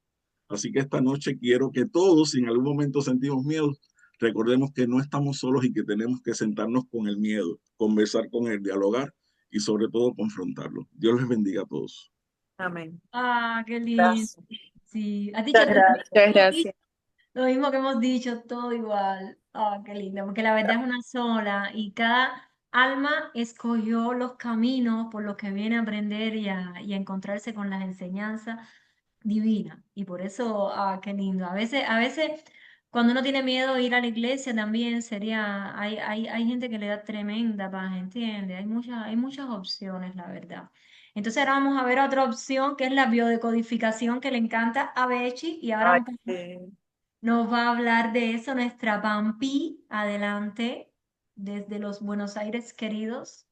Así que esta noche quiero que todos, si en algún momento sentimos miedo, recordemos que no estamos solos y que tenemos que sentarnos con el miedo, conversar con él, dialogar y sobre todo confrontarlo. Dios les bendiga a todos. Amén. Ah, qué lindo. Gracias. Sí, has dicho Muchas gracias. Muchas gracias. lo mismo que hemos dicho, todo igual. Ah, qué lindo, porque la verdad es una sola y cada alma escogió los caminos por los que viene a aprender y a encontrarse con las enseñanzas divinas. Y por eso, ah, qué lindo. A veces, cuando uno tiene miedo de ir a la iglesia también sería, hay gente que le da tremenda paz, ¿entiendes? Hay muchas opciones, la verdad. Entonces ahora vamos a ver otra opción que es la biodecodificación que le encanta a Bechi y ahora Ay, un poco nos va a hablar de eso nuestra Pampi. Adelante, desde los Buenos Aires queridos.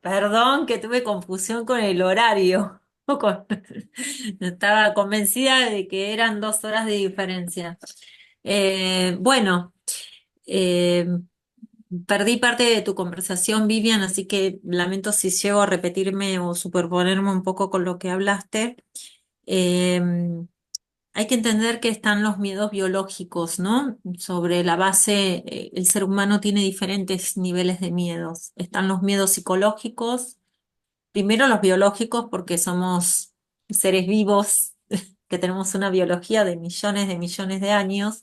Perdón que tuve confusión con el horario. Estaba convencida de que eran 2 horas de diferencia. Bueno, eh, perdí parte de tu conversación, Vivian, así que lamento si llego a repetirme o superponerme un poco con lo que hablaste. Eh, Hay que entender que están los miedos biológicos, ¿no? Sobre la base, el ser humano tiene diferentes niveles de miedos. Están los miedos psicológicos, primero los biológicos porque somos seres vivos que tenemos una biología de millones de años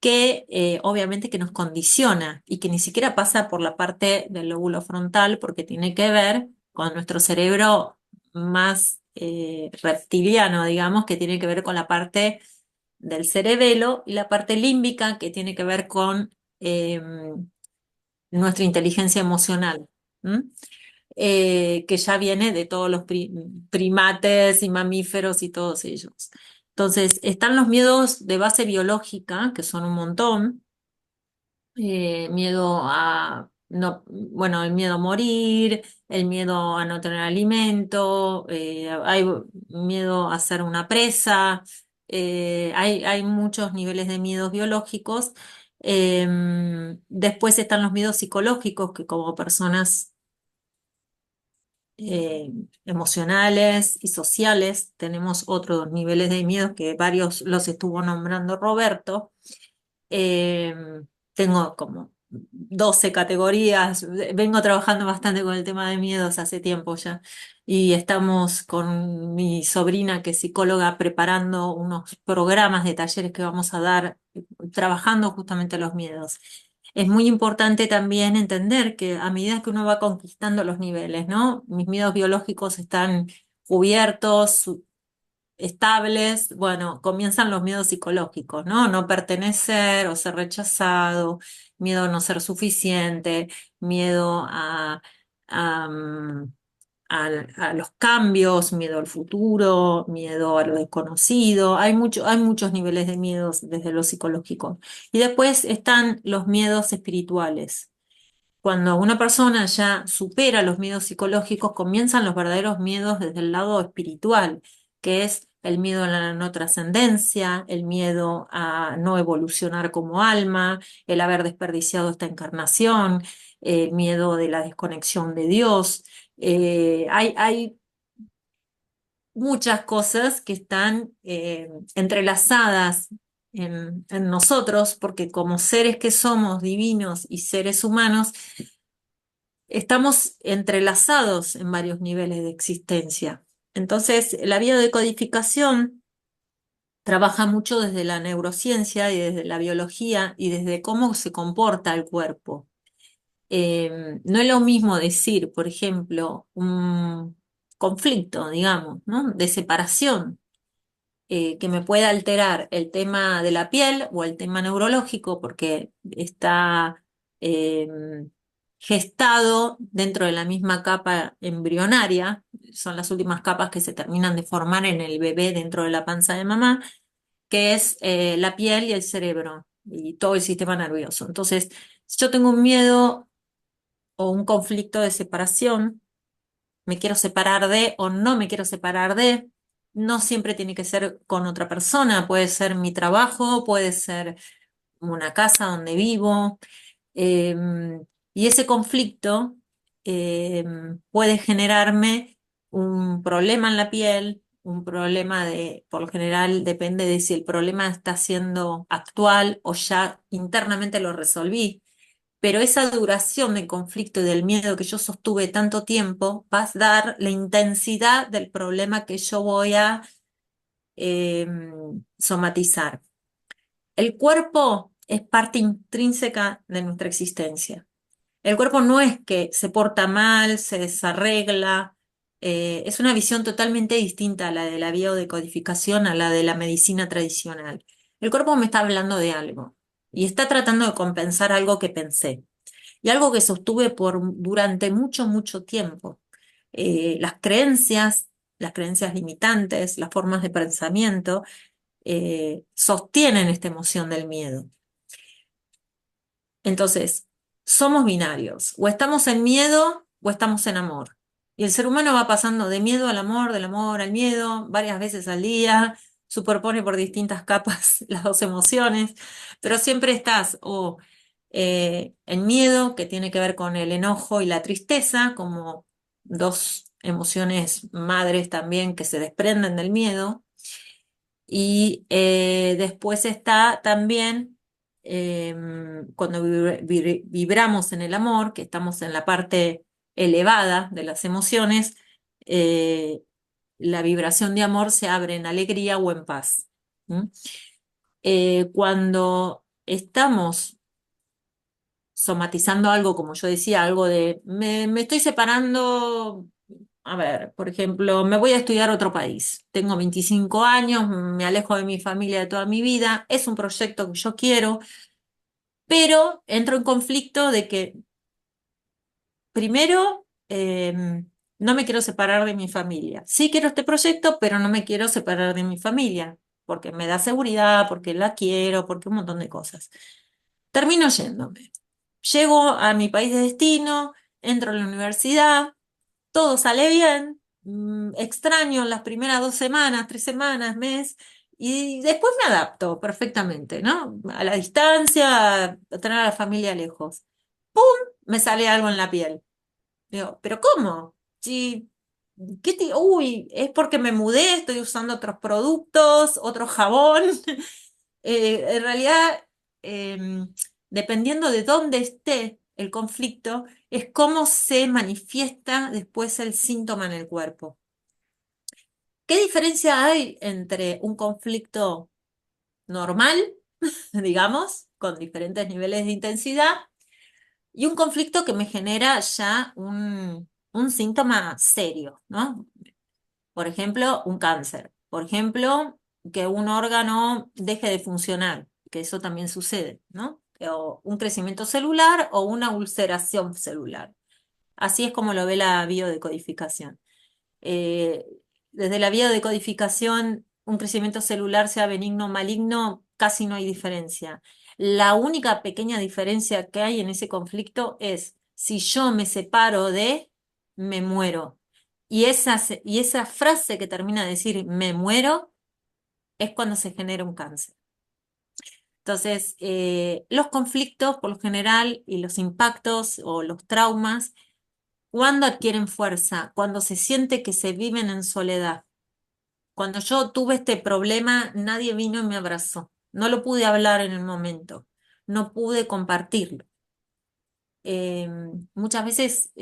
que obviamente que nos condiciona y que ni siquiera pasa por la parte del lóbulo frontal porque tiene que ver con nuestro cerebro más reptiliano, digamos, que tiene que ver con la parte del cerebelo y la parte límbica que tiene que ver con nuestra inteligencia emocional. ¿M? Que ya viene de todos los primates y mamíferos y todos ellos. Entonces, están los miedos de base biológica, que son un montón. Miedo a, no, bueno, el miedo a morir, el miedo a no tener alimento, hay miedo a ser una presa, hay muchos niveles de miedos biológicos. Después están los miedos psicológicos, que como personas eh, emocionales y sociales, tenemos otros niveles de miedo que varios los estuvo nombrando Roberto. Eh, Tengo como 12 categorías, vengo trabajando bastante con el tema de miedos hace tiempo ya y estamos con mi sobrina que es psicóloga preparando unos programas de talleres que vamos a dar trabajando justamente los miedos. Es muy importante también entender que a medida que uno va conquistando los niveles, ¿no? Mis miedos biológicos están cubiertos, estables, bueno, comienzan los miedos psicológicos, ¿no? No pertenecer o ser rechazado, miedo a no ser suficiente, miedo a los cambios, miedo al futuro, miedo a lo desconocido. Hay muchos niveles de miedos desde lo psicológico. Y después están los miedos espirituales. Cuando una persona ya supera los miedos psicológicos, comienzan los verdaderos miedos desde el lado espiritual, que es el miedo a la no trascendencia, el miedo a no evolucionar como alma, el haber desperdiciado esta encarnación, el miedo de la desconexión de Dios. Hay muchas cosas que están entrelazadas en nosotros, porque como seres que somos divinos y seres humanos, estamos entrelazados en varios niveles de existencia. Entonces, la biodecodificación trabaja mucho desde la neurociencia y desde la biología y desde cómo se comporta el cuerpo. No es lo mismo decir, por ejemplo, un conflicto, digamos, ¿no? De separación que me pueda alterar el tema de la piel o el tema neurológico porque está eh, gestado dentro de la misma capa embrionaria, son las últimas capas que se terminan de formar en el bebé dentro de la panza de mamá, que es la piel y el cerebro y todo el sistema nervioso. Entonces, si yo tengo un miedo o un conflicto de separación, me quiero separar de o no me quiero separar de, no siempre tiene que ser con otra persona, puede ser mi trabajo, puede ser una casa donde vivo, y ese conflicto puede generarme un problema en la piel, un problema de, por lo general depende de si el problema está siendo actual o ya internamente lo resolví, pero esa duración del conflicto y del miedo que yo sostuve tanto tiempo va a dar la intensidad del problema que yo voy a eh, somatizar. El cuerpo es parte intrínseca de nuestra existencia. El cuerpo no es que se porta mal, se desarregla, es una visión totalmente distinta a la de la biodecodificación, a la de la medicina tradicional. El cuerpo me está hablando de algo y está tratando de compensar algo que pensé y algo que sostuve durante mucho tiempo. Las creencias limitantes, las formas de pensamiento, sostienen esta emoción del miedo. Entonces, somos binarios, o estamos en miedo o estamos en amor. Y el ser humano va pasando de miedo al amor, del amor al miedo, varias veces al día, superpone por distintas capas las dos emociones, pero siempre estás o en miedo, que tiene que ver con el enojo y la tristeza, como dos emociones madres también que se desprenden del miedo. Y después está también cuando vibramos en el amor, que estamos en la parte elevada de las emociones, eh, la vibración de amor se abre en alegría o en paz. ¿Mm? Cuando estamos somatizando algo, como yo decía, algo de me estoy separando, a ver, por ejemplo, me voy a estudiar a otro país. Tengo 25 años, me alejo de mi familia de toda mi vida, es un proyecto que yo quiero, pero entro en conflicto de que primero no me quiero separar de mi familia. Sí quiero este proyecto, pero no me quiero separar de mi familia, porque me da seguridad, porque la quiero, porque un montón de cosas. Termino yéndome. Llego a mi país de destino, entro a la universidad, todo sale bien, extraño las primeras 2 semanas, 3 semanas, mes, y después me adapto perfectamente, ¿no? A la distancia, a tener a la familia lejos. ¡Pum! Me sale algo en la piel. Digo, ¿pero cómo? Si, uy, es porque me mudé, estoy usando otros productos, otro jabón. En realidad, dependiendo de dónde esté el conflicto, es cómo se manifiesta después el síntoma en el cuerpo. ¿Qué diferencia hay entre un conflicto normal, digamos, con diferentes niveles de intensidad, y un conflicto que me genera ya un síntoma serio, ¿no? Por ejemplo, un cáncer. Por ejemplo, que un órgano deje de funcionar, que eso también sucede, ¿no? O un crecimiento celular o una ulceración celular. Así es como lo ve la biodecodificación. Eh, Desde la biodecodificación, un crecimiento celular, sea benigno o maligno, casi no hay diferencia. La única pequeña diferencia que hay en ese conflicto es si yo me separo de, me muero. Y esa frase que termina de decir me muero es cuando se genera un cáncer. Entonces, los conflictos por lo general y los impactos o los traumas, ¿cuándo adquieren fuerza? Cuando se siente que se viven en soledad. Cuando yo tuve este problema, nadie vino y me abrazó. No lo pude hablar en el momento. No pude compartirlo. Eh, Muchas veces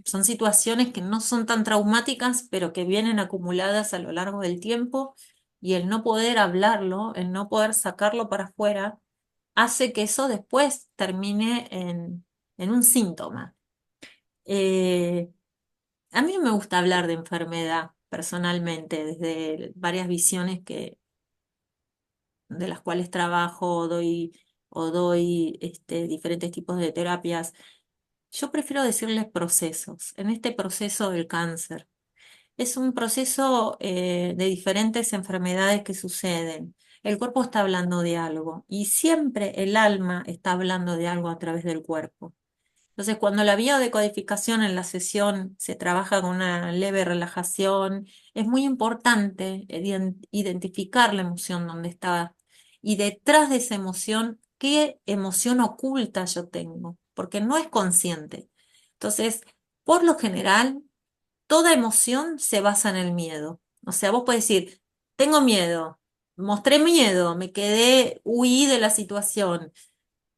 son situaciones que no son tan traumáticas, pero que vienen acumuladas a lo largo del tiempo y el no poder hablarlo, el no poder sacarlo para afuera, hace que eso después termine en un síntoma. Eh, a mí no me gusta hablar de enfermedad personalmente, desde varias visiones de las cuales trabajo o doy diferentes tipos de terapias. Yo prefiero decirles procesos. En este proceso del cáncer, es un proceso de diferentes enfermedades que suceden. El cuerpo está hablando de algo y siempre el alma está hablando de algo a través del cuerpo. Entonces, cuando la biodecodificación en la sesión se trabaja con una leve relajación, es muy importante identificar la emoción donde está y detrás de esa emoción, qué emoción oculta yo tengo, porque no es consciente. Entonces, por lo general, toda emoción se basa en el miedo. O sea, vos podés decir, tengo miedo, mostré miedo, me quedé, huí de la situación,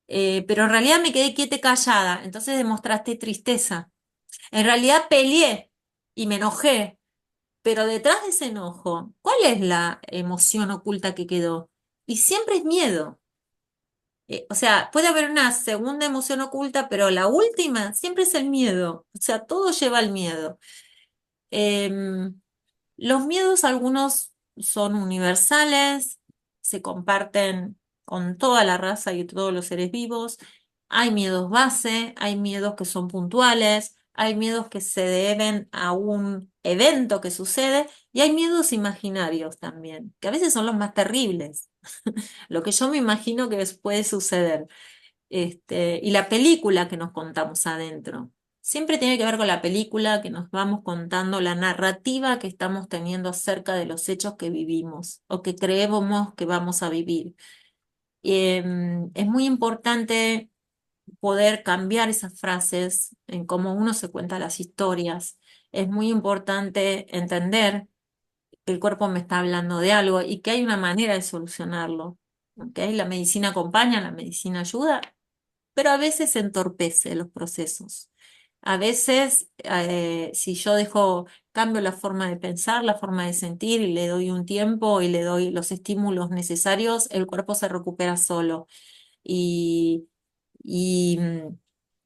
pero en realidad me quedé quieta y callada, entonces demostraste tristeza. En realidad peleé y me enojé, pero detrás de ese enojo, ¿cuál es la emoción oculta que quedó? Y siempre es miedo. O sea, puede haber una segunda emoción oculta, pero la última siempre es el miedo. O sea, todo lleva al miedo. Em, los miedos, algunos son universales, se comparten con toda la raza y todos los seres vivos. Hay miedos base, hay miedos que son puntuales, hay miedos que se deben a un evento que sucede y hay miedos imaginarios también, que a veces son los más terribles. Lo que yo me imagino que puede suceder. Y la película que nos contamos adentro. Siempre tiene que ver con la película que nos vamos contando, la narrativa que estamos teniendo acerca de los hechos que vivimos o que creemos que vamos a vivir. Es muy importante poder cambiar esas frases en cómo uno se cuenta las historias. Es muy importante entender que el cuerpo me está hablando de algo y que hay una manera de solucionarlo. ¿Ok? La medicina acompaña, la medicina ayuda, pero a veces entorpece los procesos. A veces, si yo dejo cambio la forma de pensar, la forma de sentir y le doy un tiempo y le doy los estímulos necesarios, el cuerpo se recupera solo. Y, y, mm,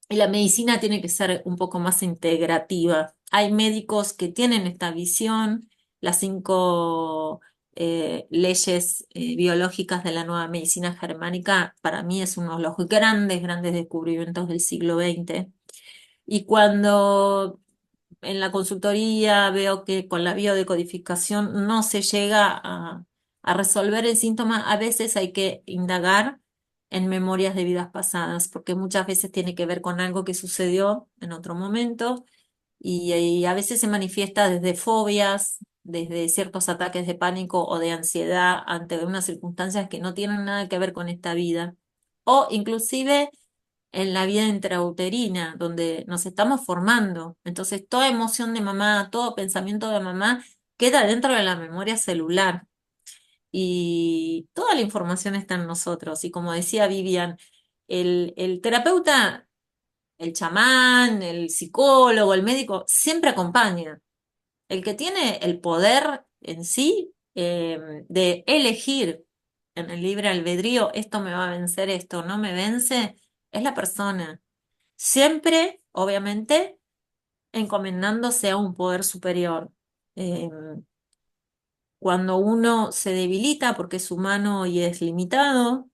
y la medicina tiene que ser un poco más integrativa. Hay médicos que tienen esta visión, las 5 leyes biológicas de la nueva medicina germánica, para mí es uno de los grandes, grandes descubrimientos del siglo XX. Y cuando en la consultoría veo que con la biodecodificación no se llega a resolver el síntoma, a veces hay que indagar en memorias de vidas pasadas, porque muchas veces tiene que ver con algo que sucedió en otro momento y a veces se manifiesta desde fobias, desde ciertos ataques de pánico o de ansiedad ante unas circunstancias que no tienen nada que ver con esta vida, o inclusive en la vida intrauterina, donde nos estamos formando. Entonces, toda emoción de mamá, todo pensamiento de mamá queda dentro de la memoria celular y toda la información está en nosotros. Y como decía Vivian, el terapeuta, el chamán, el psicólogo, el médico, siempre acompaña. El que tiene el poder en sí de elegir en el libre albedrío, esto me va a vencer, esto no me vence, es la persona. Siempre, obviamente, encomendándose a un poder superior. Eh, Cuando uno se debilita porque es humano y es limitado,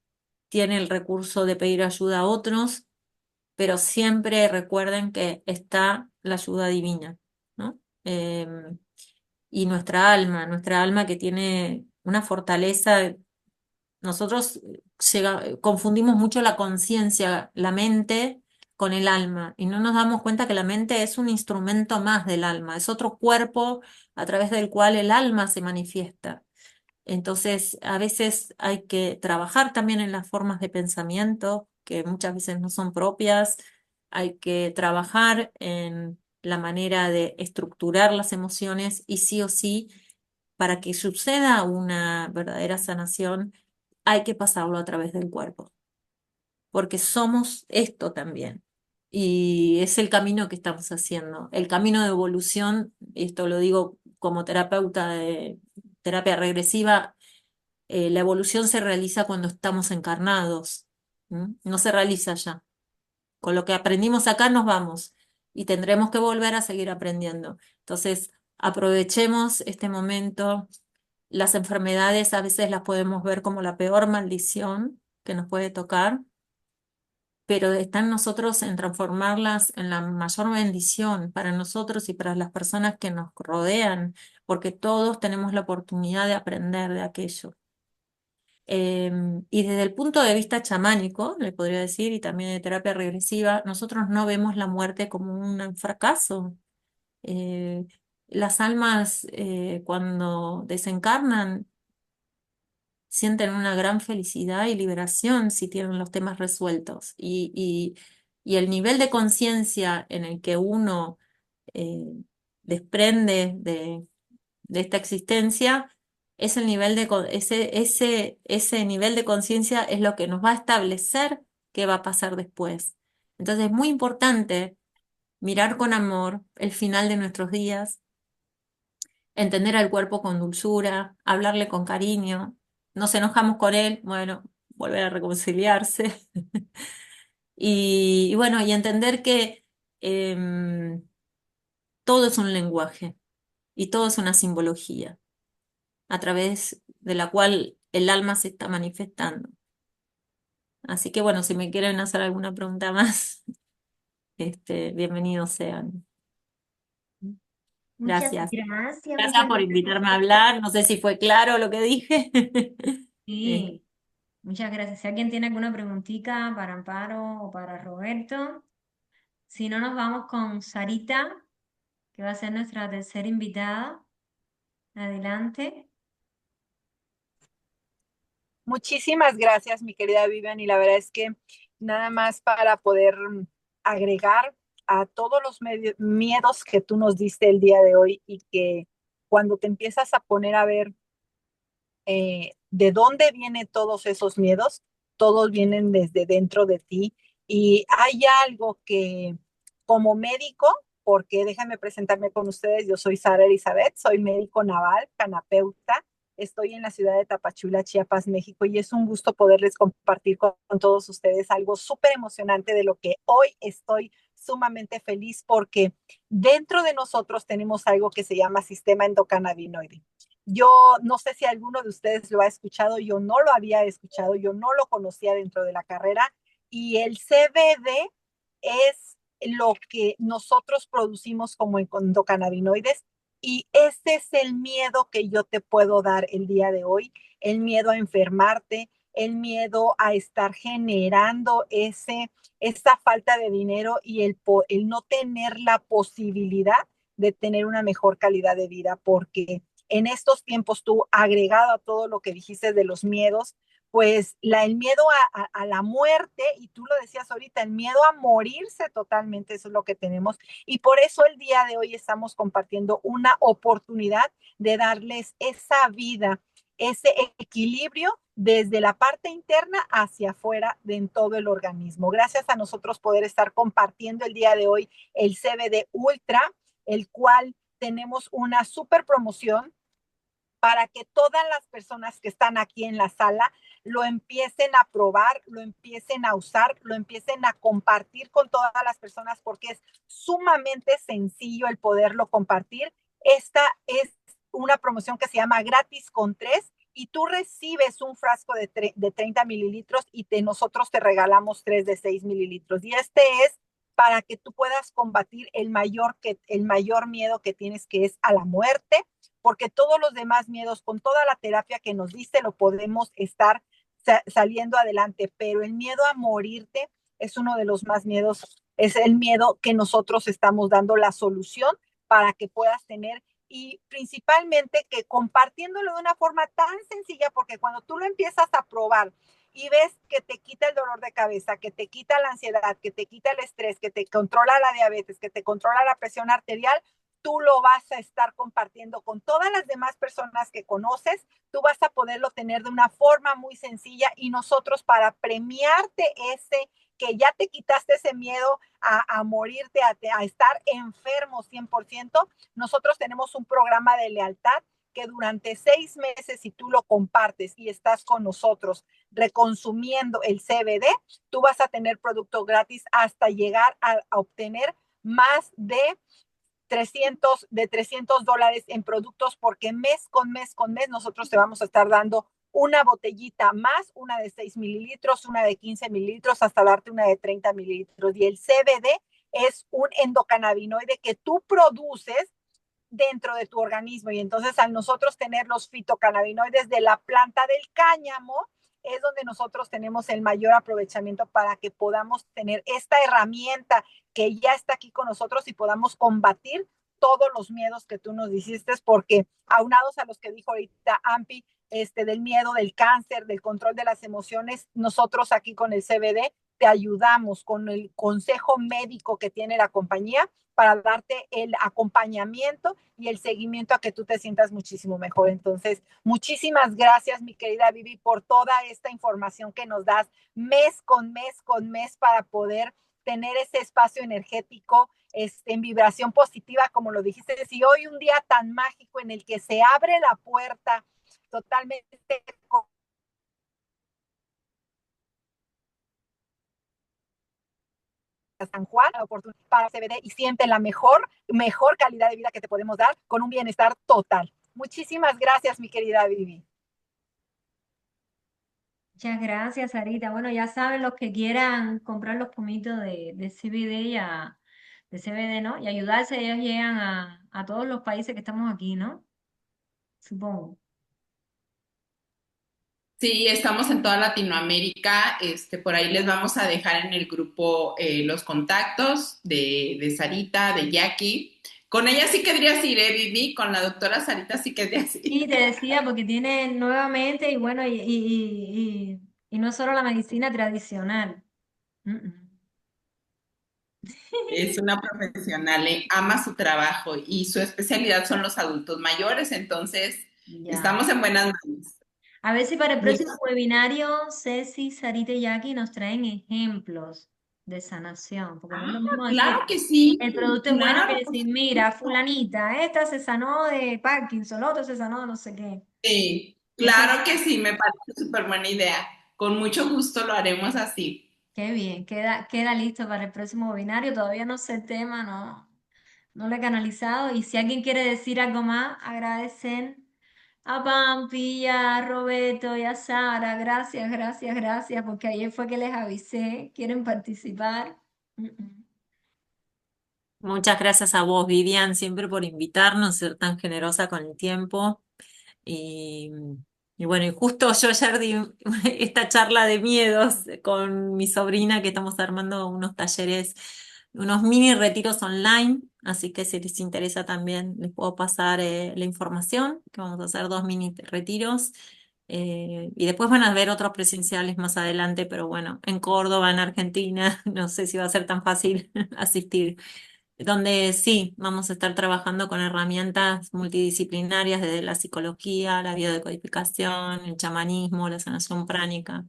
tiene el recurso de pedir ayuda a otros, pero siempre recuerden que está la ayuda divina, ¿no? Y nuestra alma que tiene una fortaleza. Nosotros confundimos mucho la conciencia, la mente, con el alma y no nos damos cuenta que la mente es un instrumento más del alma, es otro cuerpo a través del cual el alma se manifiesta. Entonces, a veces hay que trabajar también en las formas de pensamiento, que muchas veces no son propias, hay que trabajar en la manera de estructurar las emociones y sí o sí, para que suceda una verdadera sanación hay que pasarlo a través del cuerpo, porque somos esto también. Y es el camino que estamos haciendo. El camino de evolución, esto lo digo como terapeuta de terapia regresiva, la evolución se realiza cuando estamos encarnados, ¿m? No se realiza ya. Con lo que aprendimos acá nos vamos y tendremos que volver a seguir aprendiendo. Entonces, aprovechemos este momento. Las enfermedades a veces las podemos ver como la peor maldición que nos puede tocar, pero está en nosotros en transformarlas en la mayor bendición para nosotros y para las personas que nos rodean, porque todos tenemos la oportunidad de aprender de aquello. Y desde el punto de vista chamánico, le podría decir, y también de terapia regresiva, nosotros no vemos la muerte como un fracaso. Eh, las almas cuando desencarnan sienten una gran felicidad y liberación si tienen los temas resueltos. Y el nivel de conciencia en el que uno eh, desprende de esta existencia, es el nivel ese nivel de conciencia es lo que nos va a establecer qué va a pasar después. Entonces es muy importante mirar con amor el final de nuestros días, entender al cuerpo con dulzura, hablarle con cariño, nos enojamos con él, bueno, volver a reconciliarse. Y bueno, y entender que em, todo es un lenguaje y todo es una simbología a través de la cual el alma se está manifestando. Así que bueno, si me quieren hacer alguna pregunta más, bienvenidos sean. Muchas Gracias. gracias, Gracias por invitarme a hablar. No sé si fue claro lo que dije. Sí, muchas gracias. Si alguien tiene alguna preguntita para Amparo o para Roberto, si no nos vamos con Sarita, que va a ser nuestra tercera invitada. Adelante. Muchísimas gracias, mi querida Vivian, y la verdad es que nada más para poder agregar a todos los miedos que tú nos diste el día de hoy y que cuando te empiezas a poner a ver de dónde vienen todos esos miedos, todos vienen desde dentro de ti y hay algo que como médico porque déjenme presentarme con ustedes. Yo soy Sara Elizabeth, soy médico naval, canapeuta. Estoy en la ciudad de Tapachula, Chiapas, México, y es un gusto poderles compartir con todos ustedes algo súper emocionante de lo que hoy estoy sumamente feliz porque dentro de nosotros tenemos algo que se llama sistema endocannabinoide. Yo no sé si alguno de ustedes lo ha escuchado, yo no lo había escuchado, yo no lo conocía dentro de la carrera, y el CBD es lo que nosotros producimos como endocannabinoides, y ese es el miedo que yo te puedo dar el día de hoy, el miedo a enfermarte, el miedo a estar generando esa falta de dinero y el no tener la posibilidad de tener una mejor calidad de vida, porque en estos tiempos tú, agregado a todo lo que dijiste de los miedos, pues el miedo a la muerte, y tú lo decías ahorita, el miedo a morirse totalmente, eso es lo que tenemos. Y por eso el día de hoy estamos compartiendo una oportunidad de darles esa vida, ese equilibrio desde la parte interna hacia afuera de en todo el organismo. Gracias a nosotros poder estar compartiendo el día de hoy el CBD Ultra, el cual tenemos una super promoción para que todas las personas que están aquí en la sala lo empiecen a probar, lo empiecen a usar, lo empiecen a compartir con todas las personas, porque es sumamente sencillo el poderlo compartir. Esta es una promoción que se llama Gratis con 3, y tú recibes un frasco de 30 mililitros y nosotros te regalamos 3 de 6 mililitros. Y este es para que tú puedas combatir el mayor miedo que tienes, que es a la muerte, porque todos los demás miedos, con toda la terapia que nos diste, lo podemos estar saliendo adelante, pero el miedo a morirte es uno de los más miedos, es el miedo que nosotros estamos dando la solución para que puedas tener, y principalmente que compartiéndolo de una forma tan sencilla, porque cuando tú lo empiezas a probar y ves que te quita el dolor de cabeza, que te quita la ansiedad, que te quita el estrés, que te controla la diabetes, que te controla la presión arterial, tú lo vas a estar compartiendo con todas las demás personas que conoces, tú vas a poderlo tener de una forma muy sencilla, y nosotros, para premiarte que ya te quitaste ese miedo a morirte, a estar enfermo 100%, nosotros tenemos un programa de lealtad que durante 6 meses, si tú lo compartes y estás con nosotros reconsumiendo el CBD, tú vas a tener producto gratis hasta llegar a obtener más de $300 en productos, porque mes con mes con mes nosotros te vamos a estar dando una botellita más, una de 6 mililitros, una de 15 mililitros, hasta darte una de 30 mililitros. Y el CBD es un endocannabinoide que tú produces dentro de tu organismo, y entonces al nosotros tener los fitocannabinoides de la planta del cáñamo, es donde nosotros tenemos el mayor aprovechamiento para que podamos tener esta herramienta que ya está aquí con nosotros y podamos combatir todos los miedos que tú nos dijiste, porque aunados a los que dijo ahorita Ampi, del miedo, del cáncer, del control de las emociones, nosotros aquí con el CBD te ayudamos con el consejo médico que tiene la compañía para darte el acompañamiento y el seguimiento a que tú te sientas muchísimo mejor. Entonces, muchísimas gracias, mi querida Vivi, por toda esta información que nos das mes con mes con mes para poder tener ese espacio energético en vibración positiva, como lo dijiste. Si hoy un día tan mágico en el que se abre la puerta totalmente San Juan, la oportunidad para CBD, y siente la mejor calidad de vida que te podemos dar con un bienestar total. Muchísimas gracias, mi querida Vivi. Muchas gracias, Sarita. Bueno, ya saben, los que quieran comprar los pomitos de CBD de CBD, ¿no? Y ayudarse, ellos llegan a todos los países que estamos aquí, ¿no? Supongo. Sí, estamos en toda Latinoamérica. Por ahí les vamos a dejar en el grupo los contactos de Sarita, de Jackie. Con ella sí querrías ir, Vivi, con la doctora Sarita sí querrías ir. Y te decía, porque tiene nuevamente, y bueno, y no solo la medicina tradicional. Es una profesional, ama su trabajo y su especialidad son los adultos mayores, entonces Ya. estamos en buenas manos. A ver si para el próximo webinario, Ceci, Sarita y Jackie nos traen ejemplos de sanación, porque no es Ah, lo mismo claro decir, que sí, el producto es bueno que claro, por decir, mira, supuesto. fulanita, esta se sanó de Parkinson, la otra se sanó de no sé qué. Sí, Eso, claro que sí, me parece súper buena idea. Con mucho gusto lo haremos así. qué bien, queda listo para el próximo webinario. Todavía no sé el tema, no lo he canalizado. Y si alguien quiere decir algo más, agradecer a Pampi, a Roberto y a Sara. Gracias, gracias, gracias, porque ayer fue que les avisé. ¿Quieren participar? Muchas gracias a vos, Vivian, siempre por invitarnos, ser tan generosa con el tiempo. Y, y bueno, y justo yo ayer di esta charla de miedos con mi sobrina, que estamos armando unos talleres, unos mini retiros online, así que si les interesa también les puedo pasar la información, que vamos a hacer 2 mini retiros. Y después van a ver otros presenciales más adelante, pero bueno, en Córdoba, en Argentina, no sé si va a ser tan fácil asistir, donde sí, vamos a estar trabajando con herramientas multidisciplinarias desde la psicología, la biodecodificación, el chamanismo, la sanación pránica.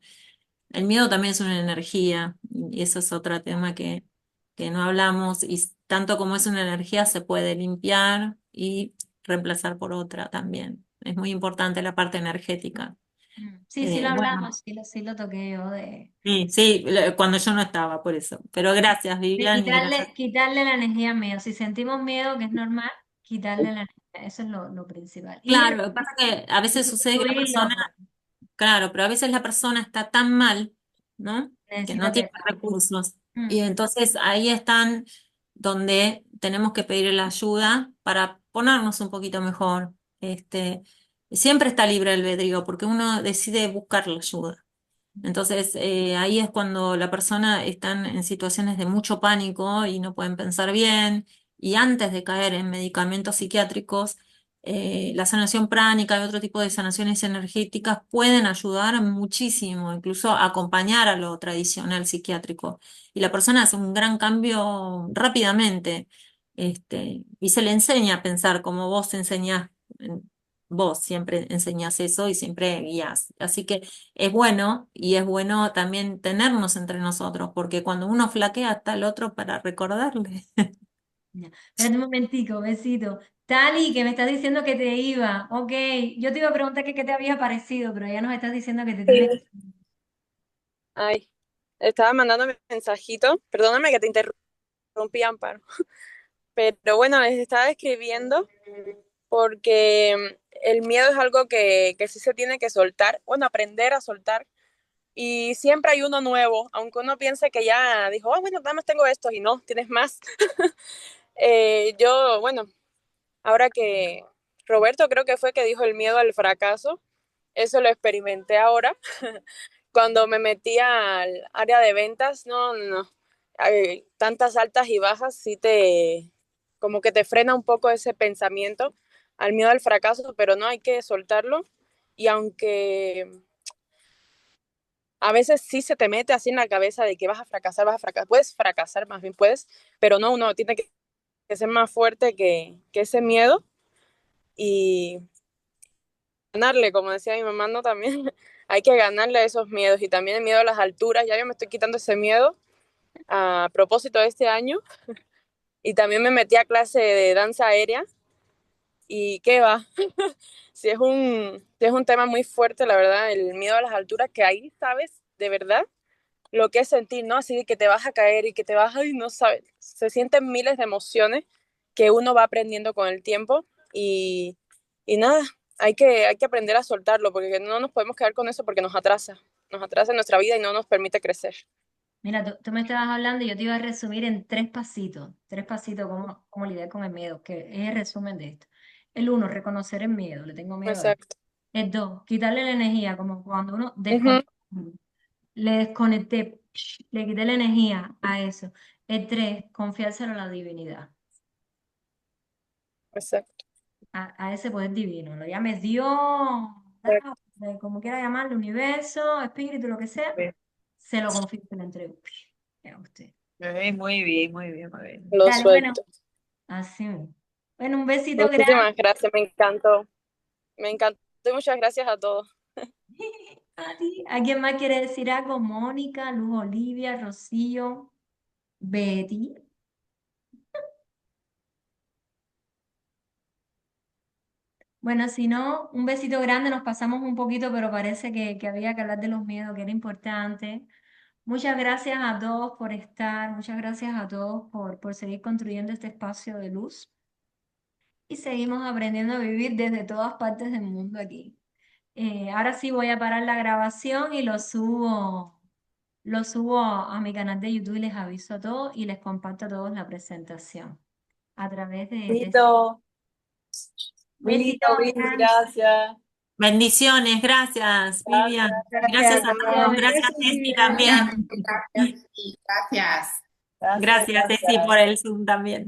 El miedo también es una energía, y eso es otro tema que no hablamos, y tanto como es una energía se puede limpiar y reemplazar por otra también. Es muy importante la parte energética. Sí, sí lo Bueno, hablamos, sí lo toqué yo de sí, sí, cuando yo no estaba, por eso. Pero gracias, Vivian, y gracias. quitarle la energía al miedo. Si sentimos miedo, que es normal, quitarle la energía. Eso es lo principal. Y Claro, lo que pasa es que a veces sucede que la restituirlo, persona. Claro, pero a veces la persona está tan mal, ¿no? Que necesita no tiene terapia. recursos. Y Mm. entonces ahí están donde tenemos que pedir la ayuda para ponernos un poquito mejor. Siempre está libre el albedrío porque uno decide buscar la ayuda. Entonces ahí es cuando la persona está en situaciones de mucho pánico y no pueden pensar bien. Y antes de caer en medicamentos psiquiátricos, la sanación pránica y otro tipo de sanaciones energéticas pueden ayudar muchísimo, incluso acompañar a lo tradicional psiquiátrico. Y la persona hace un gran cambio rápidamente, y se le enseña a pensar como vos enseñás, vos siempre enseñás eso y siempre guías. Así que es bueno, y es bueno también tenernos entre nosotros, porque cuando uno flaquea está el otro para recordarle. Ya. Espérate un momentico, besito. Tali, que me estás diciendo que te iba. Ok, yo te iba a preguntar que qué te había parecido, pero ya nos estás diciendo que te tienes. Sí. Ay, estaba mandando mensajito. Perdóname que te interrumpí, Amparo. Pero bueno, les estaba escribiendo porque el miedo es algo que sí se tiene que soltar, bueno, aprender a soltar. Y siempre hay uno nuevo, aunque uno piense que ya dijo, oh, bueno, nada más tengo esto y no, tienes más. Bueno, ahora que Roberto creo que fue que dijo el miedo al fracaso, eso lo experimenté ahora. Cuando me metí al área de ventas, no. Tantas altas y bajas, como que te frena un poco ese pensamiento al miedo al fracaso, pero no hay que soltarlo. Y aunque a veces sí se te mete así en la cabeza de que vas a fracasar, puedes fracasar más bien, puedes, pero no, uno tiene que ser más fuerte que ese miedo y ganarle, como decía mi mamá, no también hay que ganarle a esos miedos y también el miedo a las alturas. Ya yo me estoy quitando ese miedo a propósito de este año y también me metí a clase de danza aérea y qué va, si es un tema muy fuerte, la verdad, el miedo a las alturas, que ahí sabes de verdad lo que es sentir, ¿no? Así de que te vas a caer y que te vas, y no sabes, se sienten miles de emociones que uno va aprendiendo con el tiempo y, y nada, hay que aprender a soltarlo porque no nos podemos quedar con eso porque nos atrasa en nuestra vida y no nos permite crecer. Mira, tú me estabas hablando y yo te iba a resumir en tres pasitos cómo lidiar con el miedo, que es el resumen de esto. El uno, reconocer el miedo, le tengo miedo a esto. Exacto. El dos, quitarle la energía, como cuando uno Ujú. le desconecté, le quité la energía a eso. El tres, confiárselo a la divinidad, Exacto. a ese poder divino. Lo llames Dios, como quiera llamarlo, universo, espíritu, lo que sea, se lo confío, se lo entrego. A usted. Muy bien, muy bien, muy bien. Lo Dale, bueno, suelto. así mismo. Bueno, un besito grande. Muchísimas gracias, me encantó. Me encantó y muchas gracias a todos. A ti. ¿Alguien más quiere decir algo? Mónica, Luz Olivia, Rocío. Betty. Bueno, si no, un besito grande, nos pasamos un poquito, pero parece que había que hablar de los miedos, que era importante. Muchas gracias a todos por estar, muchas gracias a todos por seguir construyendo este espacio de luz y seguimos aprendiendo a vivir desde todas partes del mundo aquí. Ahora sí voy a parar la grabación y lo subo a mi canal de YouTube y les aviso a todos y les comparto a todos la presentación a través de... Listo, listo, Besitos, Vivi, gracias. Bendiciones, gracias, Vivian. Gracias a todos, gracias Ceci también. Gracias, sí, gracias. Gracias Ceci por el Zoom también.